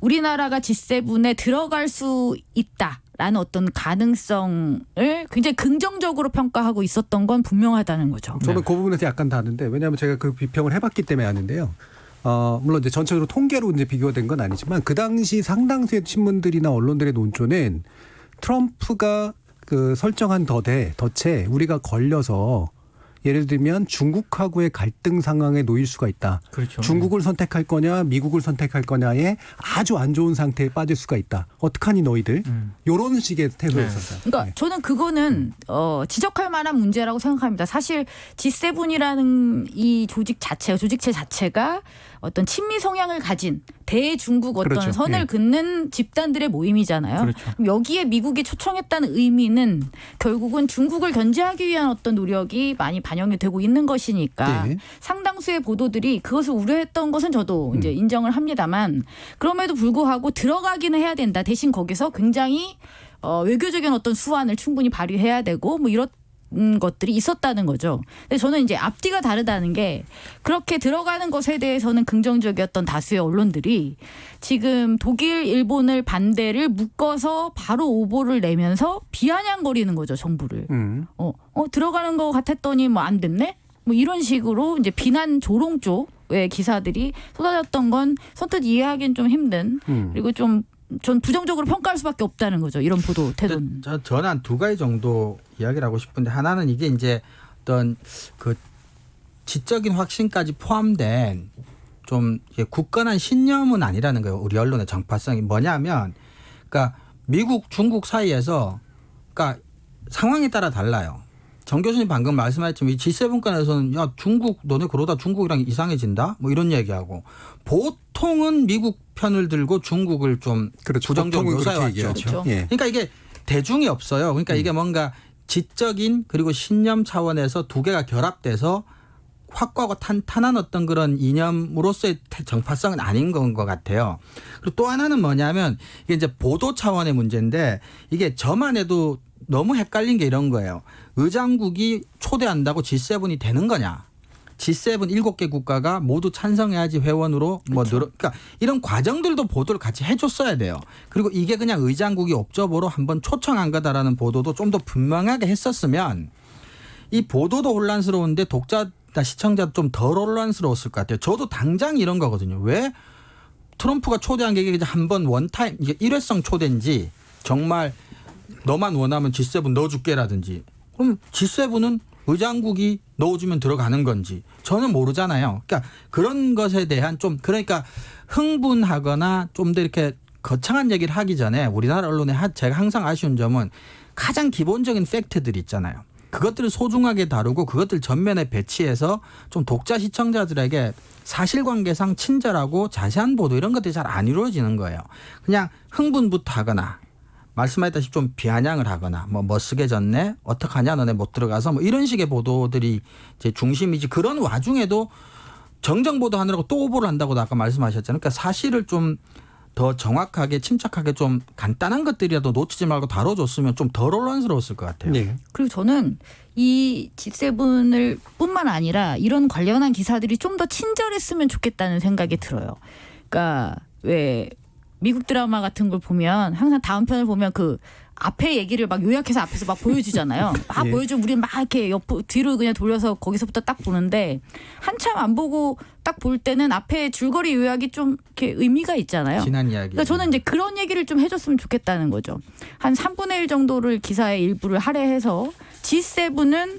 우리나라가 G7에 들어갈 수 있다라는 어떤 가능성을 굉장히 긍정적으로 평가하고 있었던 건 분명하다는 거죠. 저는 그 부분에서 약간 다른데 왜냐하면 제가 그 비평을 해봤기 때문에 아는데요. 물론 이제 전체적으로 통계로 이제 비교가 된 건 아니지만 그 당시 상당수의 신문들이나 언론들의 논조는 트럼프가 그 설정한 덫에 우리가 걸려서 예를 들면 중국하고의 갈등 상황에 놓일 수가 있다. 그렇죠. 중국을 선택할 거냐 미국을 선택할 거냐에 아주 안 좋은 상태에 빠질 수가 있다. 어떡하니 너희들. 이런 식의 태도였었어요. 그러니까 네. 저는 그거는 지적할 만한 문제라고 생각합니다. 사실 G7이라는 이 조직체 자체가 어떤 친미 성향을 가진 대중국 어떤 그렇죠. 선을 예. 긋는 집단들의 모임이잖아요. 그렇죠. 그럼 여기에 미국이 초청했다는 의미는 결국은 중국을 견제하기 위한 어떤 노력이 많이 반영이 되고 있는 것이니까 네. 상당수의 보도들이 그것을 우려했던 것은 저도 이제 인정을 합니다만 그럼에도 불구하고 들어가기는 해야 된다. 대신 거기서 굉장히 외교적인 어떤 수완을 충분히 발휘해야 되고 뭐 이런 것들이 있었다는 거죠. 근데 저는 이제 앞뒤가 다르다는 게 그렇게 들어가는 것에 대해서는 긍정적이었던 다수의 언론들이 지금 독일, 일본을 반대를 묶어서 바로 오보를 내면서 비아냥거리는 거죠, 정부를. 들어가는 것 같았더니 뭐 안 됐네? 뭐 이런 식으로 이제 비난 조롱 쪽의 기사들이 쏟아졌던 건 선뜻 이해하기는 좀 힘든 그리고 좀 전 부정적으로 평가할 수밖에 없다는 거죠. 이런 보도 태도는. 저는 한 두 가지 정도 이야기를 하고 싶은데 하나는 이게 이제 어떤 그 지적인 확신까지 포함된 좀 굳건한 신념은 아니라는 거예요. 우리 언론의 정파성이 뭐냐면 그러니까 미국, 중국 사이에서 그러니까 상황에 따라 달라요. 정 교수님 방금 말씀하셨지만 이 G7간에서는 야 중국 너네 그러다 중국이랑 이상해진다 뭐 이런 얘기하고 보통은 미국 편을 들고 중국을 좀 그렇죠. 부정적으로 보통은 그렇게 묘사해 왔죠. 얘기하죠. 그렇죠. 예. 그러니까 이게 대중이 없어요. 그러니까 이게 뭔가 지적인 그리고 신념 차원에서 두 개가 결합돼서 확고하고 탄탄한 어떤 그런 이념으로서의 정파성은 아닌 건 것 같아요. 그리고 또 하나는 뭐냐면 이게 이제 보도 차원의 문제인데 이게 저만 해도 너무 헷갈린 게 이런 거예요. 의장국이 초대한다고 G7이 되는 거냐. G7 7개 국가가 모두 찬성해야지 회원으로 그러니까 이런 과정들도 보도를 같이 해줬어야 돼요. 그리고 이게 그냥 의장국이 옵저버로 한번 초청한 거다라는 보도도 좀 더 분명하게 했었으면 이 보도도 혼란스러운데 독자 시청자도 좀 덜 혼란스러웠을 것 같아요. 저도 당장 이런 거거든요. 왜 트럼프가 초대한 게 이게 한번 원타임 이게 일회성 초대인지 정말 너만 원하면 G7 넣어줄게라든지 그럼 G7은 의장국이 넣어주면 들어가는 건지 저는 모르잖아요. 그러니까 그런 것에 대한 좀 그러니까 흥분하거나 좀 더 이렇게 거창한 얘기를 하기 전에 우리나라 언론에 제가 항상 아쉬운 점은 가장 기본적인 팩트들 있잖아요. 그것들을 소중하게 다루고 그것들 전면에 배치해서 좀 독자 시청자들에게 사실관계상 친절하고 자세한 보도 이런 것들이 잘 안 이루어지는 거예요. 그냥 흥분부터 하거나 말씀하셨다시피 좀 비아냥을 하거나 뭐 쓰게 졌네 어떡하냐 너네 못 들어가서 뭐 이런 식의 보도들이 이제 중심이지 그런 와중에도 정정 보도하느라고 또 오보를 한다고도 아까 말씀하셨잖아요. 그러니까 사실을 좀 더 정확하게 침착하게 좀 간단한 것들이라도 놓치지 말고 다뤄줬으면 좀 덜 혼란스러웠을 것 같아요. 네. 그리고 저는 이 G7을 뿐만 아니라 이런 관련한 기사들이 좀 더 친절했으면 좋겠다는 생각이 들어요. 그러니까 왜 미국 드라마 같은 걸 보면 항상 다음 편을 보면 그 앞에 얘기를 막 요약해서 앞에서 막 보여주잖아요. 막 예. 보여주면 우리는 막 이렇게 뒤로 그냥 돌려서 거기서부터 딱 보는데 한참 안 보고 딱 볼 때는 앞에 줄거리 요약이 좀 이렇게 의미가 있잖아요. 지난 이야기. 그러니까 저는 이제 그런 얘기를 좀 해줬으면 좋겠다는 거죠. 한 3분의 1 정도를 기사의 일부를 할애해서 G7은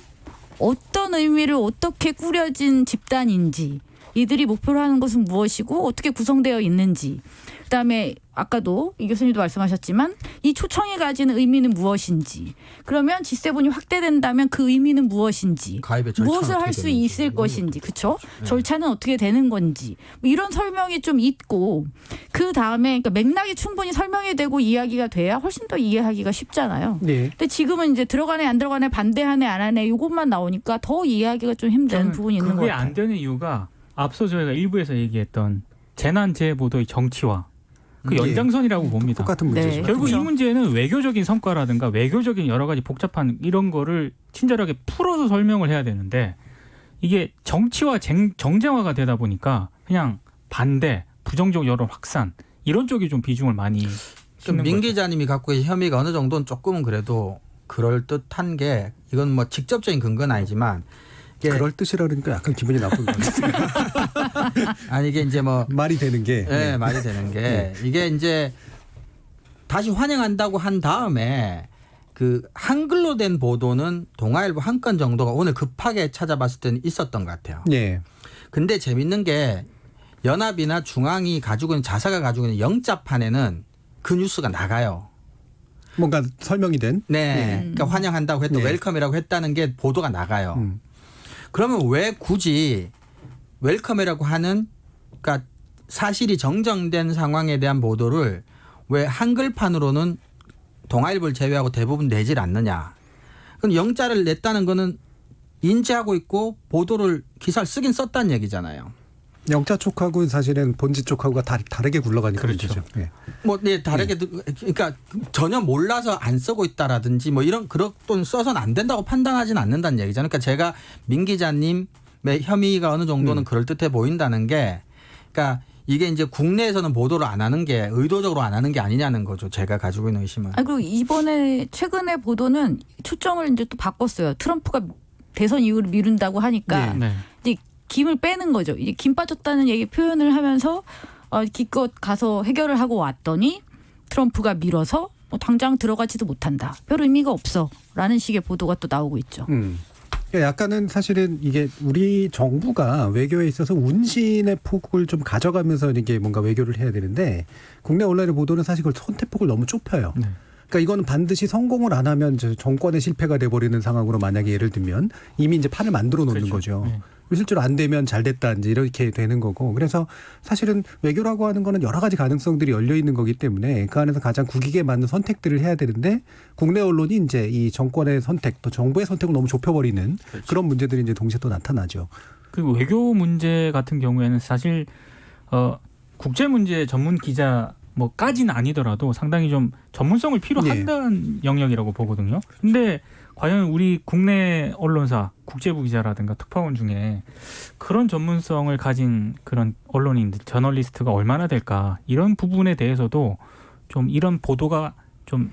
어떤 의미를 어떻게 꾸려진 집단인지 이들이 목표로 하는 것은 무엇이고 어떻게 구성되어 있는지 그다음에 아까도 이 교수님도 말씀하셨지만 이 초청이 가지는 의미는 무엇인지 그러면 G7이 확대된다면 그 의미는 무엇인지 가입의 절차는 무엇을 할 어떻게 수 되는지, 있을 이런 것인지 것도 그렇죠? 네. 절차는 어떻게 되는 건지 뭐 이런 설명이 좀 있고 그다음에 그러니까 맥락이 충분히 설명이 되고 이야기가 돼야 훨씬 더 이해하기가 쉽잖아요. 네. 근데 지금은 이제 들어가네 안 들어가네 반대하네 안 하네 이것만 나오니까 더 이해하기가 좀 힘든 부분이 있는 것 그게 같아요. 안 되는 이유가 앞서 저희가 일부에서 얘기했던 재난재해보도의 정치화 그 예. 연장선이라고 봅니다. 똑같은 문제죠. 네. 결국 그렇죠. 이 문제는 외교적인 성과라든가 외교적인 여러 가지 복잡한 이런 거를 친절하게 풀어서 설명을 해야 되는데 이게 정치화 정쟁화가 되다 보니까 그냥 반대, 부정적 여론 확산 이런 쪽이 좀 비중을 많이 싣는 민 거죠. 기자님이 갖고 계신 혐의가 어느 정도는 조금은 그래도 그럴 듯한 게 이건 뭐 직접적인 근거는 아니지만 이게 그럴 뜻이라 그러니까 약간 기분이 나쁜 것 같아요. 아니 이게 이제 뭐 말이 되는 게. 네, 말이 되는 게 이게 이제 다시 환영한다고 한 다음에 그 한글로 된 보도는 동아일보 한 건 정도가 오늘 급하게 찾아봤을 때는 있었던 것 같아요. 예. 근데 재밌는 게 연합이나 중앙이 가지고 있는 자사가 가지고 있는 영자판에는 그 뉴스가 나가요. 뭔가 설명이 된. 네. 그러니까 환영한다고 했다. 네. 웰컴이라고 했다는 게 보도가 나가요. 음. 그러면 왜 굳이 웰컴이라고 하는 그러니까 사실이 정정된 상황에 대한 보도를 왜 한글판으로는 동아일보를 제외하고 대부분 내질 않느냐. 그럼 영자를 냈다는 거는 인지하고 있고 보도를 기사를 쓰긴 썼다는 얘기잖아요. 영자 쪽하고는 사실은 본지 쪽하고가 다르게 굴러가니까 그렇죠. 문제죠. 예. 뭐, 네, 다르게, 그러니까 전혀 몰라서 안 쓰고 있다라든지 뭐 이런, 그런 돈 써서는 안 된다고 판단하지는 않는다는 얘기잖아요. 그러니까 제가 민 기자님의 혐의가 어느 정도는 그럴듯해 보인다는 게 그러니까 이게 이제 국내에서는 보도를 안 하는 게 의도적으로 안 하는 게 아니냐는 거죠. 제가 가지고 있는 의심은. 아 그리고 이번에 최근에 보도는 초점을 이제 또 바꿨어요. 트럼프가 대선 이후를 미룬다고 하니까 네. 이제 김을 빼는 거죠. 이제 김 빠졌다는 얘기 표현을 하면서 기껏 가서 해결을 하고 왔더니 트럼프가 밀어서 뭐 당장 들어가지도 못한다. 별 의미가 없어라는 식의 보도가 또 나오고 있죠. 그러니까 약간은 사실은 이게 우리 정부가 외교에 있어서 운신의 폭을 좀 가져가면서 이게 뭔가 외교를 해야 되는데 국내 언론의 보도는 사실 그걸 선택폭을 너무 좁혀요. 네. 그러니까 이거는 반드시 성공을 안 하면 정권의 실패가 돼버리는 상황으로 만약에 예를 들면 이미 이제 판을 만들어 놓는 그렇죠. 거죠. 네. 실제로 안 되면 잘 됐다 이제 이렇게 되는 거고. 그래서 사실은 외교라고 하는 거는 여러 가지 가능성들이 열려 있는 거기 때문에 그 안에서 가장 국익에 맞는 선택들을 해야 되는데 국내 언론이 이제 이 정권의 선택 또 정부의 선택을 너무 좁혀버리는 그렇죠. 그런 문제들이 이제 동시에 또 나타나죠. 그리고 외교 문제 같은 경우에는 사실 국제 문제 전문 기자 뭐까지는 아니더라도 상당히 좀 전문성을 필요한다는 영역이라고 보거든요. 근데 과연 우리 국내 언론사, 국제부 기자라든가 특파원 중에 그런 전문성을 가진 그런 언론인들, 저널리스트가 얼마나 될까? 이런 부분에 대해서도 좀 이런 보도가 좀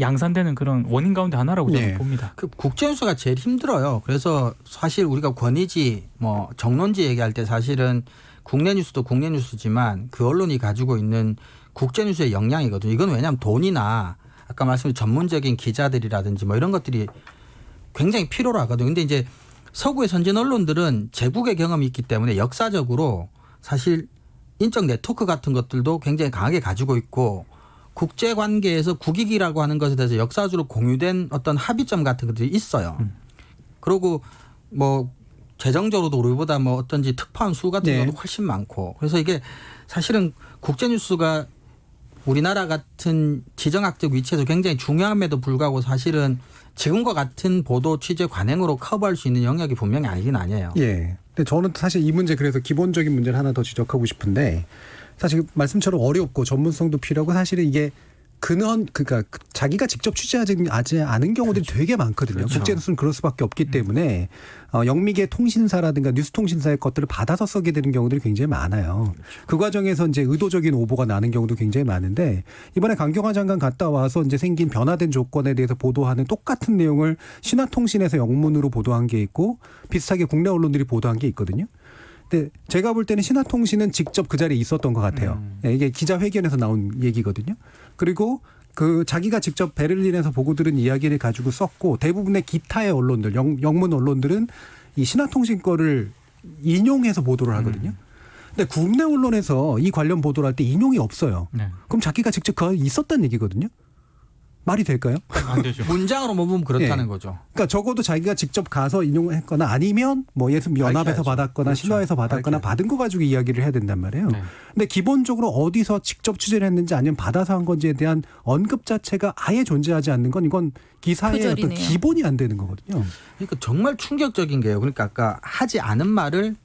양산되는 그런 원인 가운데 하나라고 저는 봅니다. 그 국제뉴스가 제일 힘들어요. 그래서 사실 우리가 권위지 뭐 정론지 얘기할 때 사실은 국내 뉴스도 국내 뉴스지만 그 언론이 가지고 있는 국제 뉴스의 역량이거든요. 이건 왜냐하면 돈이나 아까 말씀드린 전문적인 기자들이라든지 뭐 이런 것들이 굉장히 필요로 하거든요. 근데 이제 서구의 선진 언론들은 제국의 경험이 있기 때문에 역사적으로 사실 인적 네트워크 같은 것들도 굉장히 강하게 가지고 있고 국제 관계에서 국익이라고 하는 것에 대해서 역사적으로 공유된 어떤 합의점 같은 것들이 있어요. 그리고 뭐 재정적으로도 우리보다 뭐 어떤지 특파원 수 같은 경우도 훨씬 많고 그래서 이게 사실은 국제 뉴스가 우리나라 같은 지정학적 위치에서 굉장히 중요함에도 불구하고 사실은 지금과 같은 보도 취재 관행으로 커버할 수 있는 영역이 분명히 아니긴 아니에요. 예. 근데 저는 사실 이 문제 그래서 기본적인 문제를 하나 더 지적하고 싶은데 사실 말씀처럼 어렵고 전문성도 필요하고 사실은 이게 그러니까 자기가 직접 취재하지 않은 경우들이 되게 많거든요. 그렇죠. 국제뉴스는 그럴 수밖에 없기 때문에 영미계 통신사라든가 뉴스통신사의 것들을 받아서 쓰게 되는 경우들이 굉장히 많아요. 그 과정에서 이제 의도적인 오보가 나는 경우도 굉장히 많은데 이번에 강경화 장관 갔다 와서 이제 생긴 변화된 조건에 대해서 보도하는 똑같은 내용을 신화통신에서 영문으로 보도한 게 있고 비슷하게 국내 언론들이 보도한 게 있거든요. 근데 제가 볼 때는 신화통신은 직접 그 자리에 있었던 것 같아요. 이게 기자회견에서 나온 얘기거든요. 그리고 그 자기가 직접 베를린에서 보고 들은 이야기를 가지고 썼고 대부분의 기타의 언론들, 영문 언론들은 이 신화통신 거를 인용해서 보도를 하거든요. 근데 국내 언론에서 이 관련 보도를 할 때 인용이 없어요. 네. 그럼 자기가 직접 그 안에 있었다는 얘기거든요. 말이 될까요? 안 되죠. 문장으로 보면 그렇다는 거죠. 그러니까 적어도 자기가 직접 가서 인용했거나 아니면 뭐 예를 들면 연합에서 밝혀야죠. 받았거나 그렇죠. 신화에서 받았거나 받은 거 가지고 이야기를 해야 된단 말이에요. 네. 근데 기본적으로 어디서 직접 취재를 했는지 아니면 받아서 한 건지에 대한 언급 자체가 아예 존재하지 않는 건 이건 기사의 어떤 표절이네요. 기본이 안 되는 거거든요. 그러니까 정말 충격적인 게요. 그러니까 아까 하지 않은 말을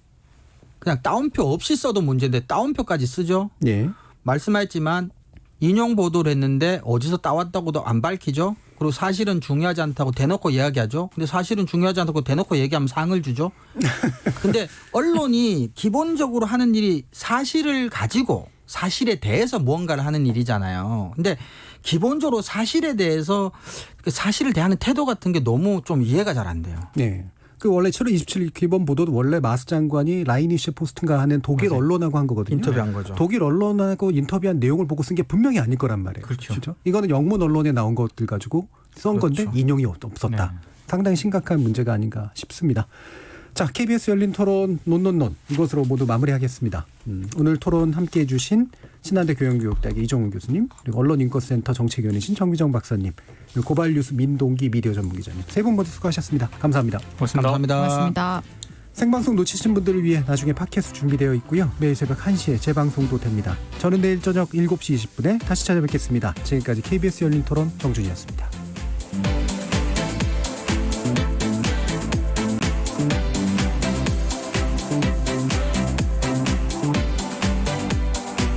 그냥 따옴표 없이 써도 문제인데 따옴표까지 쓰죠. 예. 말씀하셨지만 인용 보도를 했는데 어디서 따왔다고도 안 밝히죠. 그리고 사실은 중요하지 않다고 대놓고 이야기하죠. 근데 사실은 중요하지 않다고 대놓고 얘기하면 상을 주죠. 근데 언론이 기본적으로 하는 일이 사실을 가지고 사실에 대해서 무언가를 하는 일이잖아요. 근데 기본적으로 사실에 대해서 그 사실을 대하는 태도 같은 게 너무 좀 이해가 잘 안 돼요. 네. 그 원래 7월 27일 기본 보도도 원래 마스 장관이 라이니슈 포스트인가 하는 독일 맞아요. 언론하고 한 거거든요. 인터뷰한 거죠. 독일 언론하고 인터뷰한 내용을 보고 쓴 게 분명히 아닐 거란 말이에요. 그렇죠. 이거는 영문 언론에 나온 것들 가지고 쓴 건데 그렇죠. 인용이 없었다. 네. 상당히 심각한 문제가 아닌가 싶습니다. 자, KBS 열린 토론 논논논 이것으로 모두 마무리하겠습니다. 오늘 토론 함께해 주신 신한대 교양교육대학의 이정훈 교수님, 그리고 언론인권센터 정책위원이신 정미정 박사님, 그리고 고발뉴스 민동기 미디어 전문기자님 세 분 모두 수고하셨습니다. 감사합니다. 고맙습니다. 감사합니다. 고맙습니다. 생방송 놓치신 분들을 위해 나중에 팟캐스트 준비되어 있고요. 매일 새벽 1시에 재방송도 됩니다. 저는 내일 저녁 7시 20분에 다시 찾아뵙겠습니다. 지금까지 KBS 열린 토론 정준이었습니다.